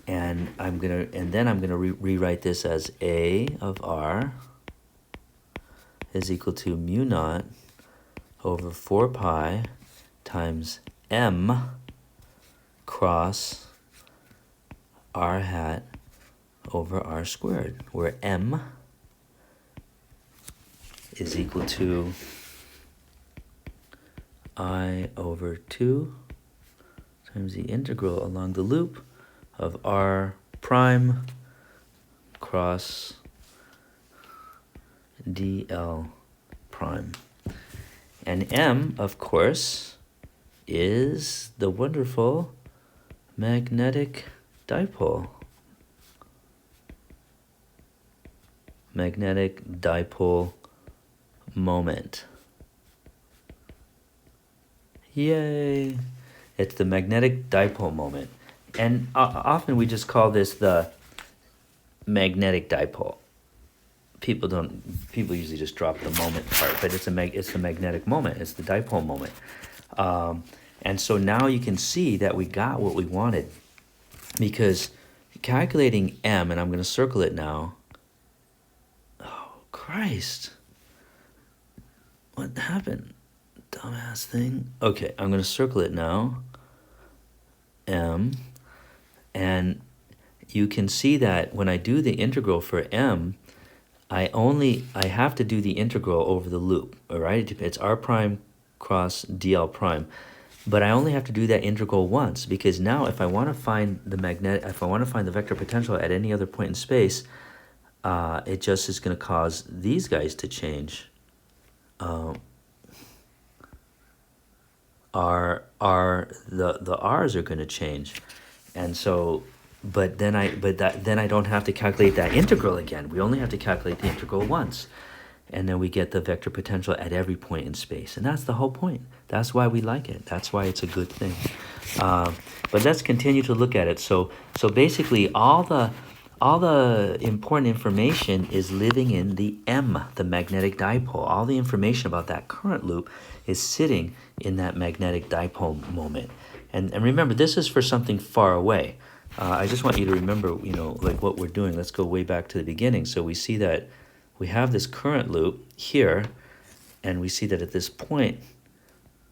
and then I'm gonna rewrite this as a of r is equal to mu naught over 4 pi times m cross r hat over r squared, where m is equal to I over 2 times the integral along the loop of r prime cross dl prime. And m, of course, is the wonderful magnetic dipole. Magnetic dipole moment. Yay! It's the magnetic dipole moment. And often we just call this the magnetic dipole. People usually just drop the moment part, but it's the magnetic moment. It's the dipole moment. And so now you can see that we got what we wanted, because calculating m, and I'm going to circle it now. Oh, Christ. What happened? Dumbass thing. Okay, I'm going to circle it now. M. And you can see that when I do the integral for m, I have to do the integral over the loop, all right? It's r prime cross dl prime. But I only have to do that integral once, because now if I want to find the vector potential at any other point in space, it just is going to cause these guys to change. The r's are going to change, and so, then I don't have to calculate that integral again. We only have to calculate the integral once, and then we get the vector potential at every point in space, and that's the whole point. That's why we like it. That's why it's a good thing. But let's continue to look at it. So basically, all the important information is living in the M, the magnetic dipole. All the information about that current loop is sitting in that magnetic dipole moment. And remember, this is for something far away. I just want you to remember, like what we're doing. Let's go way back to the beginning. So we see that we have this current loop here, and we see that at this point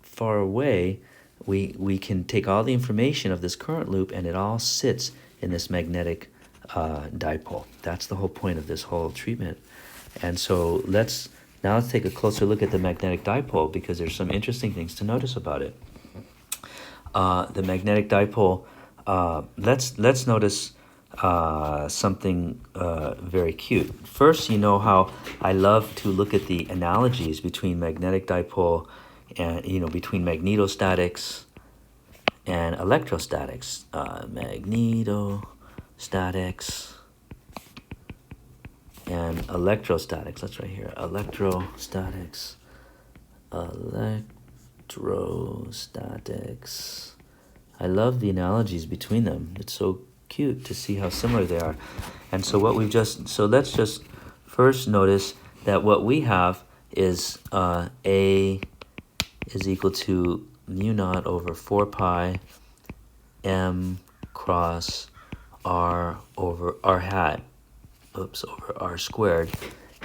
far away, we can take all the information of this current loop, and it all sits in this magnetic dipole. That's the whole point of this whole treatment. And so let's take a closer look at the magnetic dipole, because there's some interesting things to notice about it. The magnetic dipole, let's notice something very cute. First, you know how I love to look at the analogies between magnetic dipole and, between magnetostatics and electrostatics. Magnetostatics and electrostatics. That's right here. Electrostatics. Electrostatics. I love the analogies between them. It's so cute to see how similar they are. And so let's just first notice that what we have is A is equal to mu naught over 4 pi m cross r over r hat, over r squared.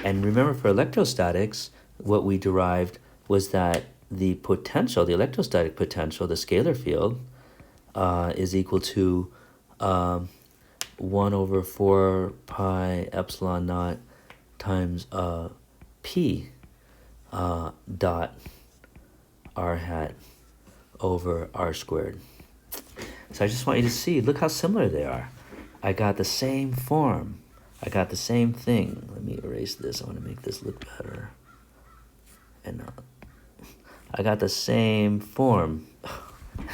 And remember, for electrostatics, what we derived was that the potential, the electrostatic potential, the scalar field, is equal to 1 over 4 pi epsilon naught times p dot r hat over r squared. So I just want you to see, look how similar they are. I got the same form. I got the same thing. Let me erase this. I want to make this look better. And I got the same form.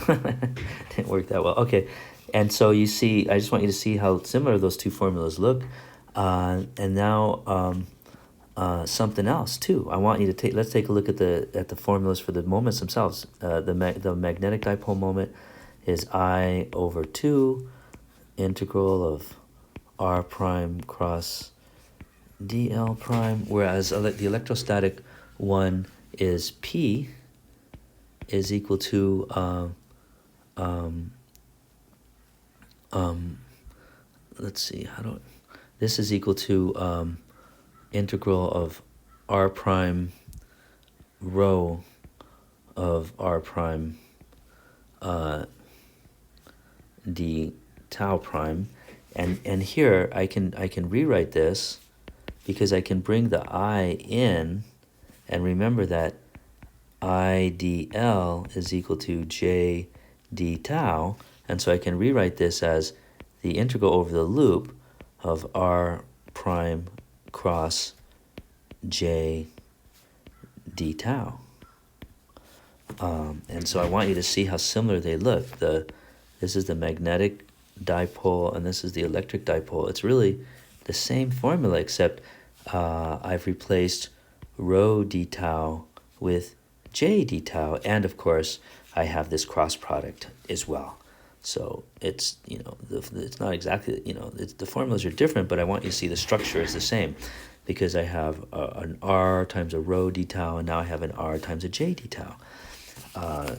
Didn't work that well. Okay. And so you see, I just want you to see how similar those two formulas look. And now something else too. I want you to take. Let's take a look at the formulas for the moments themselves. The magnetic dipole moment is I over 2 integral of r prime cross dl prime, whereas the electrostatic one is P is equal to let's see, this is equal to integral of r prime rho of r prime d tau prime, and here I can rewrite this because I can bring the I in, and remember that I dl is equal to j d tau, and so I can rewrite this as the integral over the loop of r prime cross j d tau. And so I want you to see how similar they look. This is the magnetic dipole, and this is the electric dipole. It's really the same formula, except I've replaced rho d tau with j d tau, and of course I have this cross product as well. So it's, it's not exactly, the formulas are different, but I want you to see the structure is the same, because I have an r times a rho d tau, and now I have an r times a j d tau.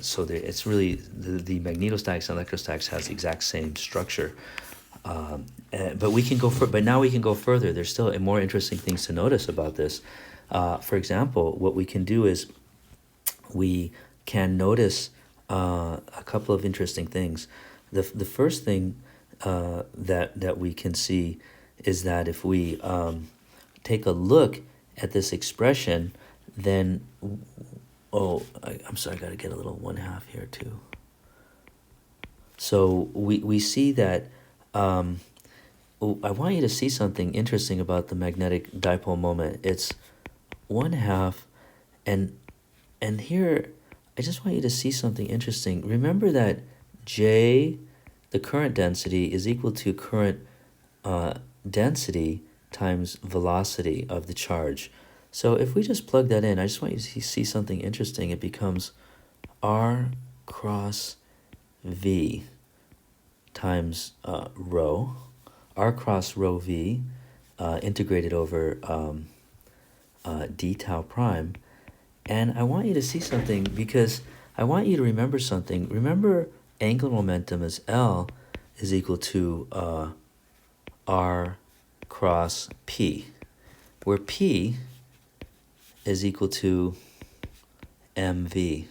So it's really, the magnetostatics and electrostatics has the exact same structure. But we can go but now we can go further. There's still more interesting things to notice about this. For example, what we can do is we can notice a couple of interesting things. The first thing that we can see is that if we take a look at this expression, then I'm sorry, I got to get a little 1/2 here too. So we see that I want you to see something interesting about the magnetic dipole moment. It's 1/2, and here I just want you to see something interesting. Remember that J, the current density, is equal to current density times velocity of the charge. So if we just plug that in, I just want you to see something interesting. It becomes R cross V times rho, R cross rho V integrated over d tau prime. And I want you to see something, because I want you to remember something. Remember, angular momentum is L is equal to R cross P, where P is equal to mv.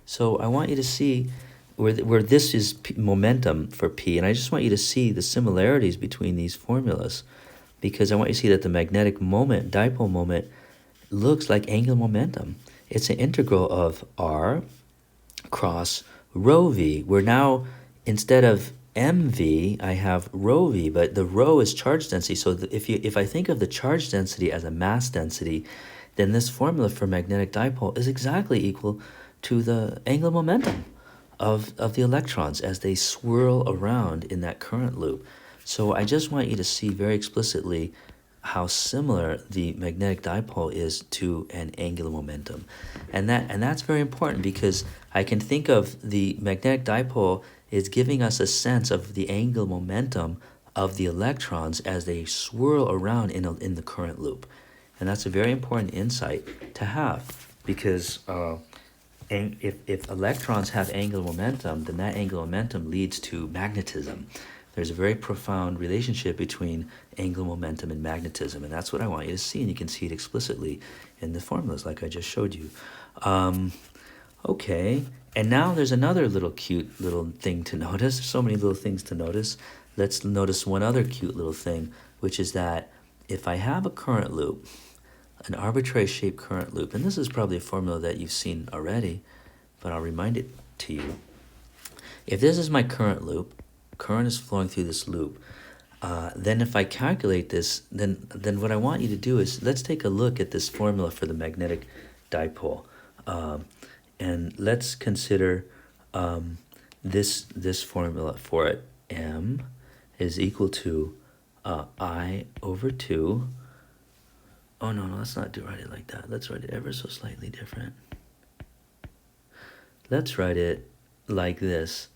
So I want you to see where this is momentum for P, and I just want you to see the similarities between these formulas, because I want you to see that the magnetic moment, dipole moment, looks like angular momentum. It's an integral of R cross rho V, where now instead of mv, I have rho V, but the rho is charge density. So if I think of the charge density as a mass density, then this formula for magnetic dipole is exactly equal to the angular momentum of the electrons as they swirl around in that current loop. So I just want you to see very explicitly how similar the magnetic dipole is to an angular momentum. And that's very important, because I can think of the magnetic dipole is giving us a sense of the angular momentum of the electrons as they swirl around in the current loop. And that's a very important insight to have, because if electrons have angular momentum, then that angular momentum leads to magnetism. There's a very profound relationship between angular momentum and magnetism, and that's what I want you to see, and you can see it explicitly in the formulas like I just showed you. Okay, and now there's another little cute little thing to notice. There's so many little things to notice. Let's notice one other cute little thing, which is that if I have a current loop, an arbitrary shaped current loop, and this is probably a formula that you've seen already, but I'll remind it to you. if this is my current loop, current is flowing through this loop, then if I calculate this, then what I want you to do is, let's take a look at this formula for the magnetic dipole. And let's consider this formula for it. M is equal to I over 2. Oh, no, let's not write it like that. Let's write it ever so slightly different. Let's write it like this.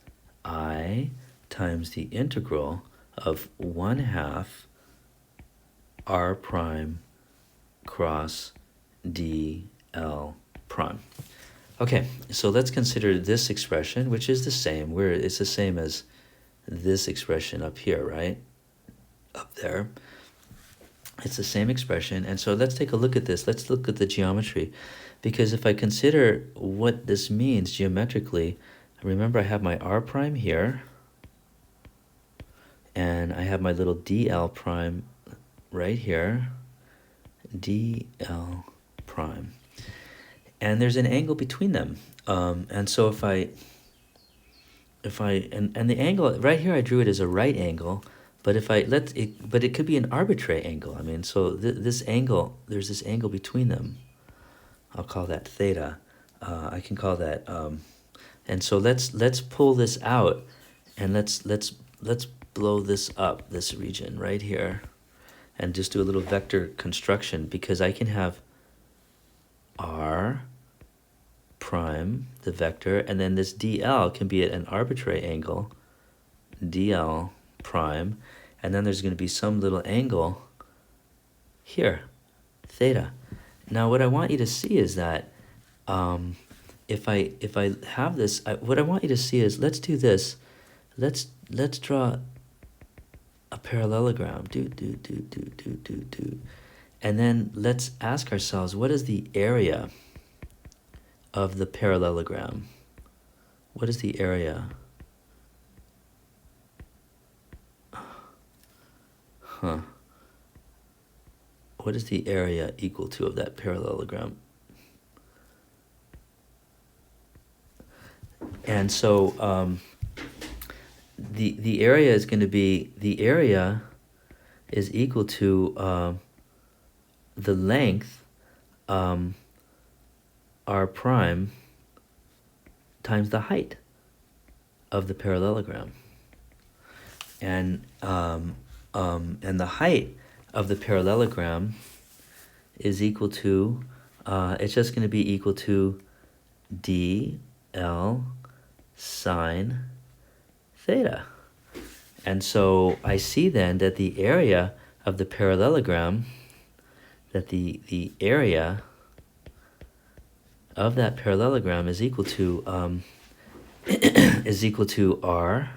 I times the integral of 1/2 r prime cross dl prime. Okay, so let's consider this expression, which is the same. It's the same as this expression up here, right? Up there. It's the same expression. And so let's take a look at this. Let's look at the geometry. Because if I consider what this means geometrically, remember I have my r prime here, and I have my little dl prime right here, dl prime. And there's an angle between them. And so if I and the angle right here, I drew it as a right angle, but but it could be an arbitrary angle. I mean, so this angle, there's this angle between them. I'll call that theta. I can call that, and so let's pull this out, and let's blow this up, this region right here, and just do a little vector construction, because I can have r prime, the vector, and then this dl can be at an arbitrary angle, dl prime, and then there's going to be some little angle here, theta. Now what I want you to see is that if I have this, what I want you to see is, let's do this. Let's draw a parallelogram. And then let's ask ourselves, what is the area of the parallelogram? What is the area? What is the area equal to of that parallelogram? And so the area is going to be, the area is equal to the length r prime times the height of the parallelogram. And the height of the parallelogram is equal to, it's just going to be equal to dl sine theta. And so I see then that the area of the parallelogram, that the area of that parallelogram is equal to is equal to r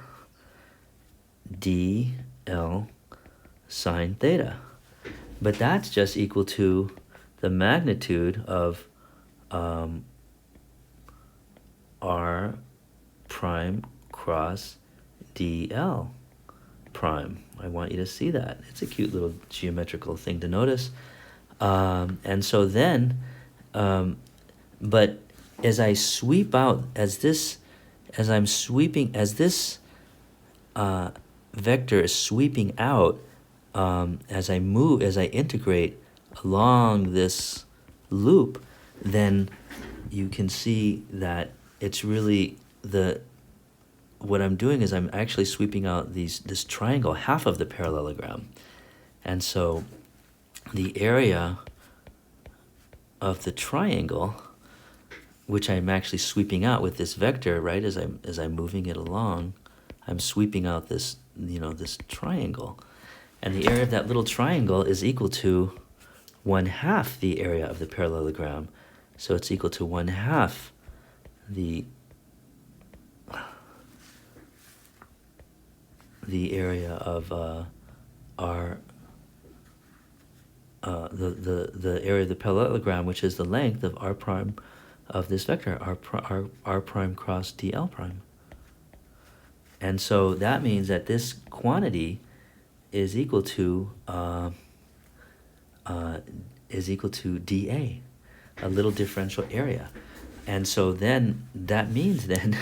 dl sine theta. But that's just equal to the magnitude of r prime cross dl prime. I want you to see that. It's a cute little geometrical thing to notice. And so then, but as I sweep out, as this vector is sweeping out, as I integrate along this loop, then you can see that it's really what I'm doing is I'm actually sweeping out this triangle, half of the parallelogram. And so the area of the triangle, which I'm actually sweeping out with this vector, right, as I'm moving it along, I'm sweeping out this triangle. And the area of that little triangle is equal to 1/2 the area of the parallelogram. So it's equal to 1/2 the area of the area of the parallelogram, which is the length of r prime of this vector, r prime cross dl prime. And so that means that this quantity is equal to dA, a little differential area. And so then that means then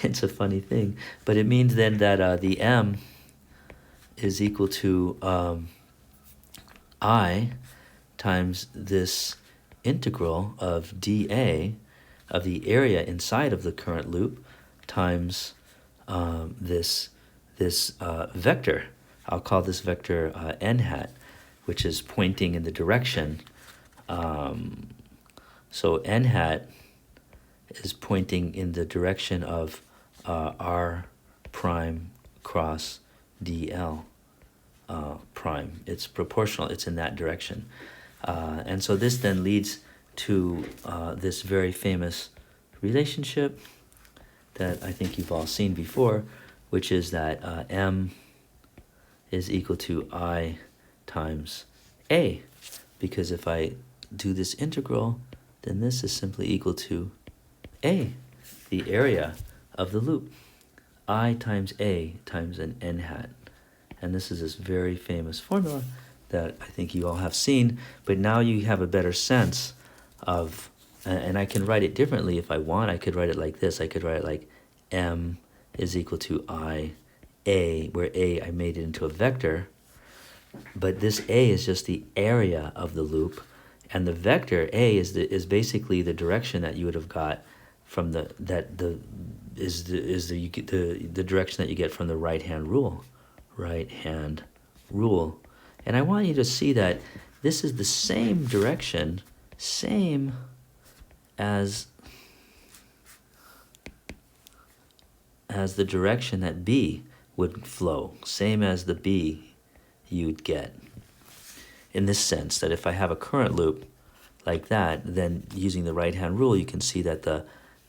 It's a funny thing. But it means then that the m is equal to I times this integral of dA of the area inside of the current loop times this vector. I'll call this vector n hat, which is pointing in the direction. So n hat is pointing in the direction of r prime cross dl prime. It's proportional. It's in that direction. And so this then leads to this very famous relationship that I think you've all seen before, which is that m is equal to I times a. Because if I do this integral, then this is simply equal to a, the area of the loop. I times a times an n hat. And this is this very famous formula that I think you all have seen, but now you have a better sense of, and I can write it differently if I want. I could write it like this. I could write it like m is equal to I a, where a I made it into a vector, but this a is just the area of the loop, and the vector a is basically the direction that you would have got from the direction that you get from the right hand rule. And I want you to see that this is the same direction, same as the direction that B would flow, same as the B you'd get. In this sense, that if I have a current loop like that, then using the right-hand rule, you can see that the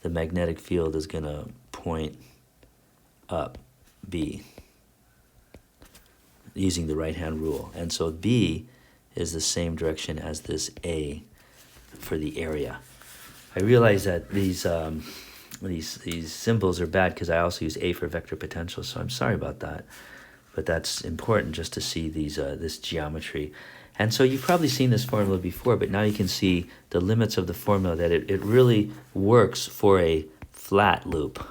magnetic field is going to point up B, using the right-hand rule. And so B is the same direction as this A for the area. I realize that these symbols are bad because I also use A for vector potential, so I'm sorry about that. But that's important just to see this geometry. And so you've probably seen this formula before, but now you can see the limits of the formula, that it really works for a flat loop.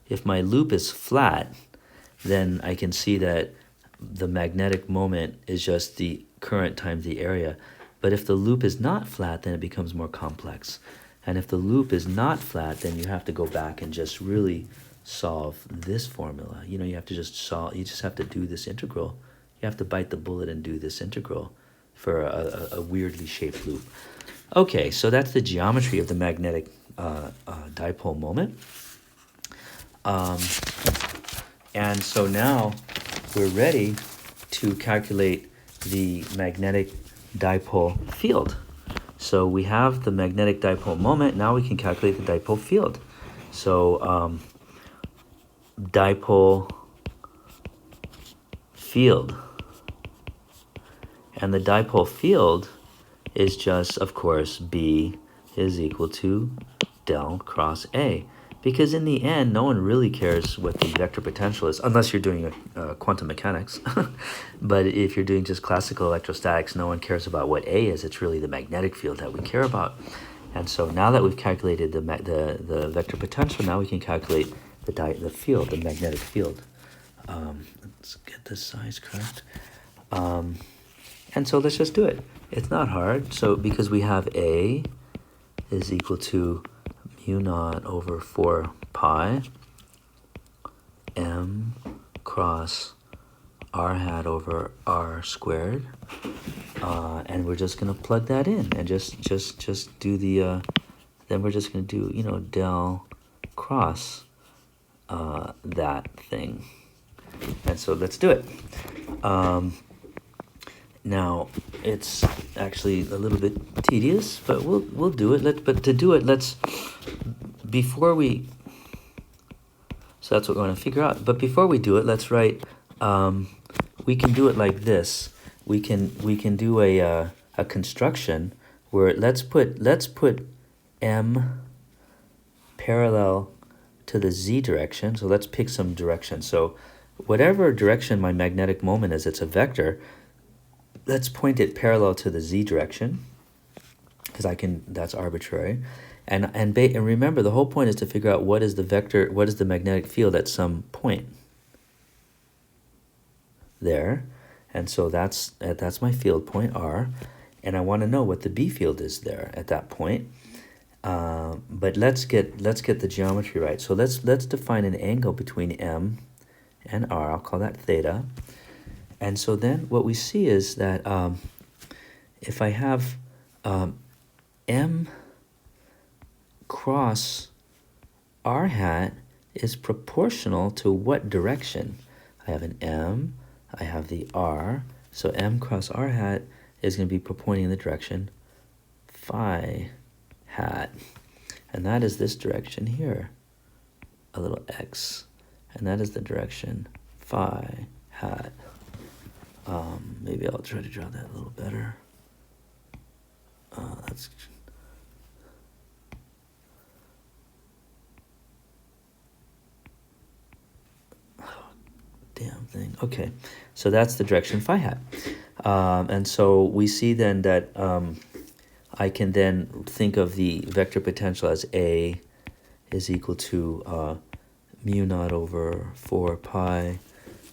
If my loop is flat, then I can see that the magnetic moment is just the current times the area. But if the loop is not flat, then it becomes more complex. And if the loop is not flat, then you have to go back and just really solve this formula. You have to just solve, you just have to do this integral. You have to bite the bullet and do this integral for a weirdly shaped loop. Okay, so that's the geometry of the magnetic dipole moment. And so now we're ready to calculate the magnetic dipole field. So we have the magnetic dipole moment. Now we can calculate the dipole field. So dipole field. And the dipole field is just, of course, B is equal to del cross A. Because in the end, no one really cares what the vector potential is, unless you're doing quantum mechanics. But if you're doing just classical electrostatics, no one cares about what A is. It's really the magnetic field that we care about. And so now that we've calculated the vector potential, now we can calculate the field, the magnetic field. Let's get this size correct. And so let's just do it. It's not hard. So because we have A is equal to mu naught over 4 pi m cross r hat over r squared, and we're just gonna plug that in and just do the then we're just gonna do del cross that thing. And so let's do it. Now it's actually a little bit tedious, but we'll do it. But to do it, before we. So that's what we're going to figure out. But before we do it, let's write. We can do it like this. We can do a construction where let's put m parallel to the z direction. So let's pick some direction. So whatever direction my magnetic moment is, it's a vector. Let's point it parallel to the z direction, because that's arbitrary. And remember, the whole point is to figure out what is the magnetic field at some point there. And so that's my field point R, and I want to know what the B field is there at that point. But let's get the geometry right. So let's define an angle between M and R. I'll call that theta. And so then what we see is that if I have M cross R hat is proportional to what direction? I have an M, I have the R, so M cross R hat is going to be pointing in the direction phi hat. And that is this direction here, a little x. And that is the direction phi hat. Maybe I'll try to draw that a little better. That's damn thing. Okay, so that's the direction phi hat. And so we see then that I can then think of the vector potential as A is equal to mu naught over 4 pi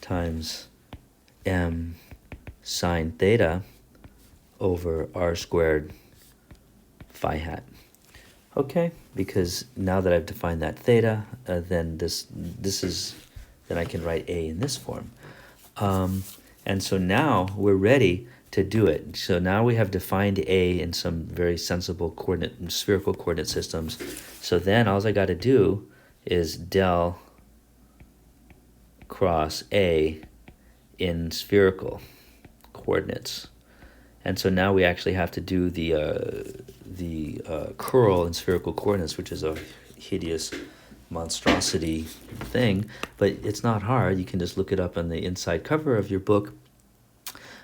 times M sine theta over R squared phi hat. Okay, because now that I've defined that theta, then then I can write A in this form. And so now we're ready to do it. So now we have defined A in some very sensible spherical coordinate systems. So then all I got to do is del cross A in spherical coordinates. And so now we actually have to do the curl in spherical coordinates, which is a hideous monstrosity thing, but it's not hard. You can just look it up on the inside cover of your book,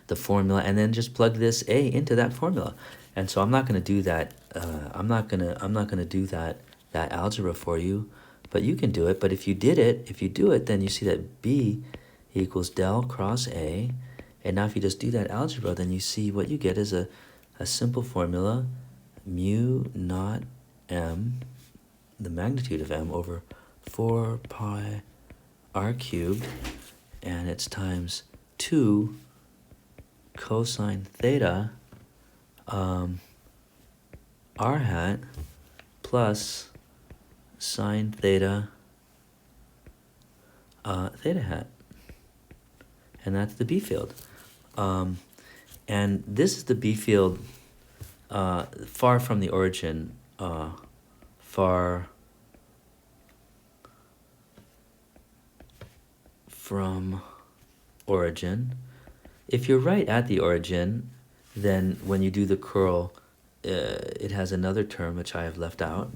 the formula, and then just plug this A into that formula. And so I'm not going to do that. I'm not going to do that algebra for you, but you can do it. But if you do it, then you see that B equals del cross A. And now if you just do that algebra, then you see what you get is a simple formula, mu naught M, the magnitude of M, over 4 pi R cubed, and it's times 2 cosine theta R hat plus sine theta theta hat. And that's the B field. And this is the B field far from the origin, far from origin. If you're right at the origin, then when you do the curl, it has another term which I have left out.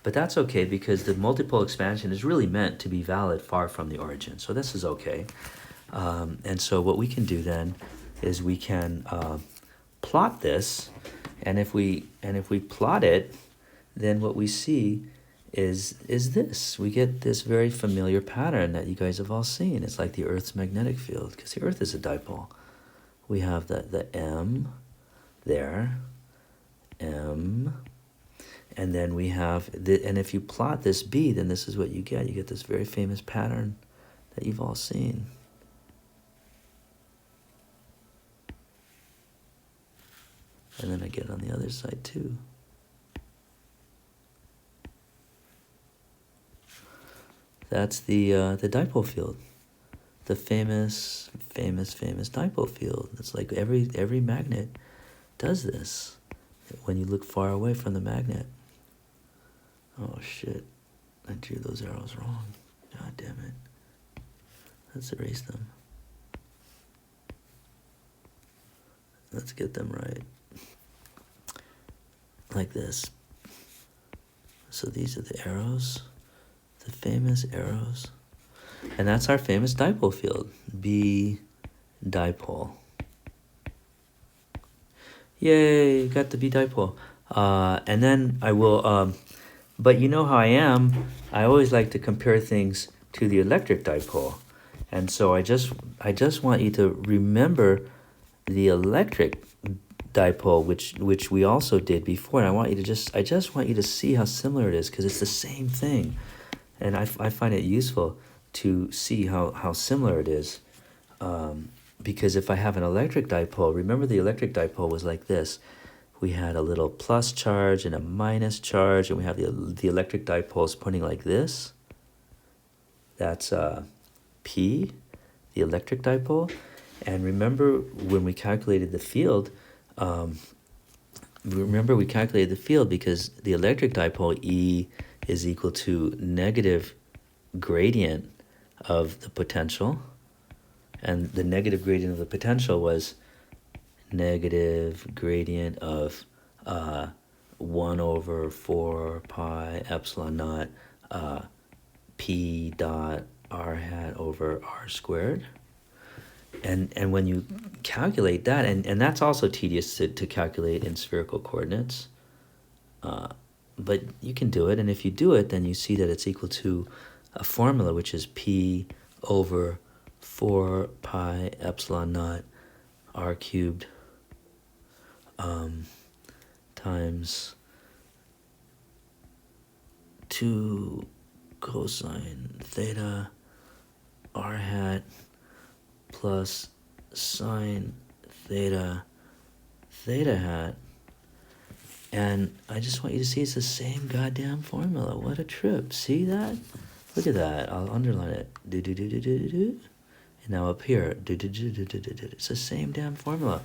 But that's okay because the multipole expansion is really meant to be valid far from the origin. So this is okay. And so what we can do then is we can plot this, and if we plot it, then what we see is this. We get this very familiar pattern that you guys have all seen. It's like the Earth's magnetic field, because the Earth is a dipole. We have the M there, M, and then we have and if you plot this B, then this is what you get. You get this very famous pattern that you've all seen. And then I get it on the other side too. That's the dipole field, the famous dipole field. It's like every magnet does this when you look far away from the magnet. Oh shit, I drew those arrows wrong. God damn it. Let's erase them. Let's get them right. Like this. So these are the arrows, the famous arrows. And that's our famous dipole field, B dipole. Yay, got the B dipole. And then I will, but you know how I am, I always like to compare things to the electric dipole. And so I just want you to remember the electric dipole, which we also did before. And I just want you to see how similar it is, because it's the same thing. And I find it useful to see how similar it is. Because if I have an electric dipole, remember the electric dipole was like this. We had a little plus charge and a minus charge, and we have the electric dipoles pointing like this. That's P, the electric dipole. And remember when we calculated the field, because the electric dipole E is equal to negative gradient of the potential. And the negative gradient of the potential was negative gradient of 1 over 4 pi epsilon naught P dot r hat over r squared. And when you calculate that, and that's also tedious to calculate in spherical coordinates, but you can do it, and if you do it, then you see that it's equal to a formula which is P over 4 pi epsilon naught r cubed times 2 cosine theta r hat plus sine theta hat. And I just want you to see it's the same goddamn formula. What a trip. See that? Look at that. I'll underline it. And now up here. It's the same damn formula.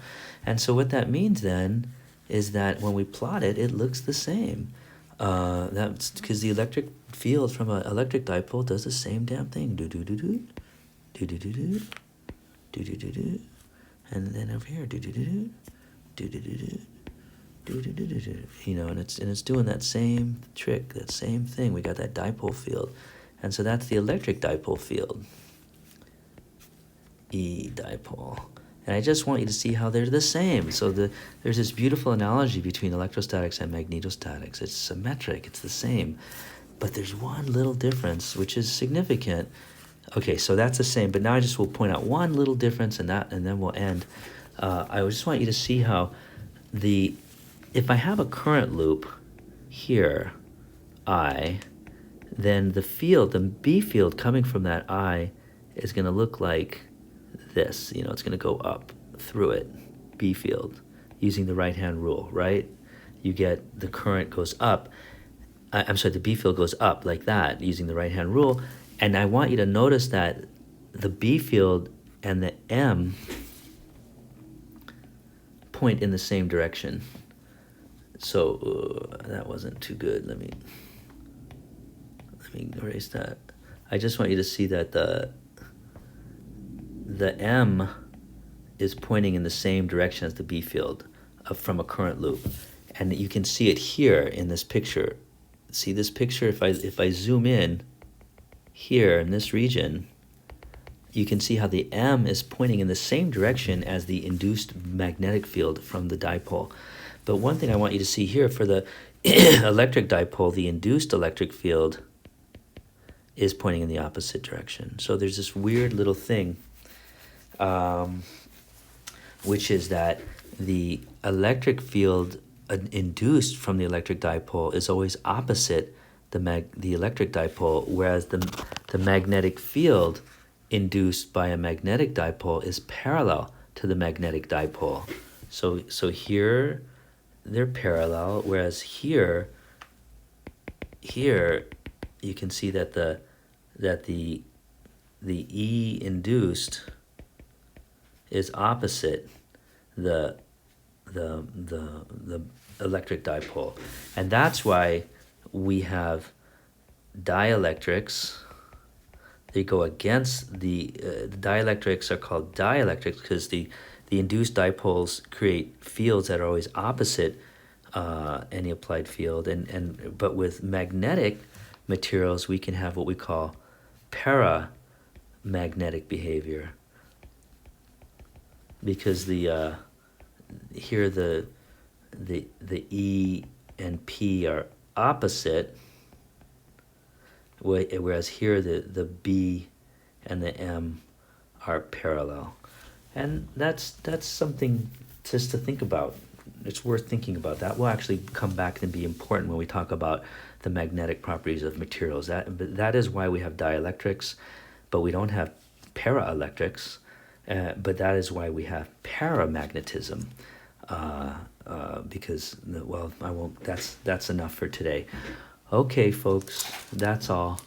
And so what that means then is that when we plot it, it looks the same. That's because the electric field from an electric dipole does the same damn thing. And then over here, you know, and it's doing that same trick, that same thing. We got that dipole field, and so that's the electric dipole field, E dipole. And I just want you to see how they're the same. So there's this beautiful analogy between electrostatics and magnetostatics. It's symmetric, it's the same, but there's one little difference which is significant. Okay, so that's the same, but now I just will point out one little difference, and then we'll end. I just want you to see how if I have a current loop here, I, then the field, the B field coming from that I is going to look like this. You know, it's going to go up through it, B field, using the right-hand rule, right? You get the current goes up. The B field goes up like that, using the right-hand rule. And I want you to notice that the B field and the M point in the same direction. So that wasn't too good. Let me erase that. I just want you to see that the M is pointing in the same direction as the B field from a current loop. And you can see it here in this picture. See this picture? If I zoom in, here in this region, you can see how the M is pointing in the same direction as the induced magnetic field from the dipole. But one thing I want you to see here, for the electric dipole, the induced electric field is pointing in the opposite direction. So there's this weird little thing, which is that the electric field induced from the electric dipole is always opposite the electric dipole, whereas the magnetic field induced by a magnetic dipole is parallel to the magnetic dipole. So here they're parallel, whereas here you can see that the E induced is opposite the electric dipole, and that's why we have dielectrics. They go against the dielectrics are called dielectrics because the induced dipoles create fields that are always opposite any applied field, but with magnetic materials we can have what we call paramagnetic behavior, because here the E and P are opposite, whereas here the B and the M are parallel. And that's something just to think about it's worth thinking about. That will actually come back and be important when we talk about the magnetic properties of materials. That is why we have dielectrics, but we don't have paraelectrics. But that is why we have paramagnetism. Because, well, I won't. That's enough for today. Okay, folks, that's all.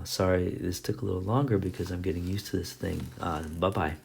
Sorry, this took a little longer because I'm getting used to this thing. Bye bye.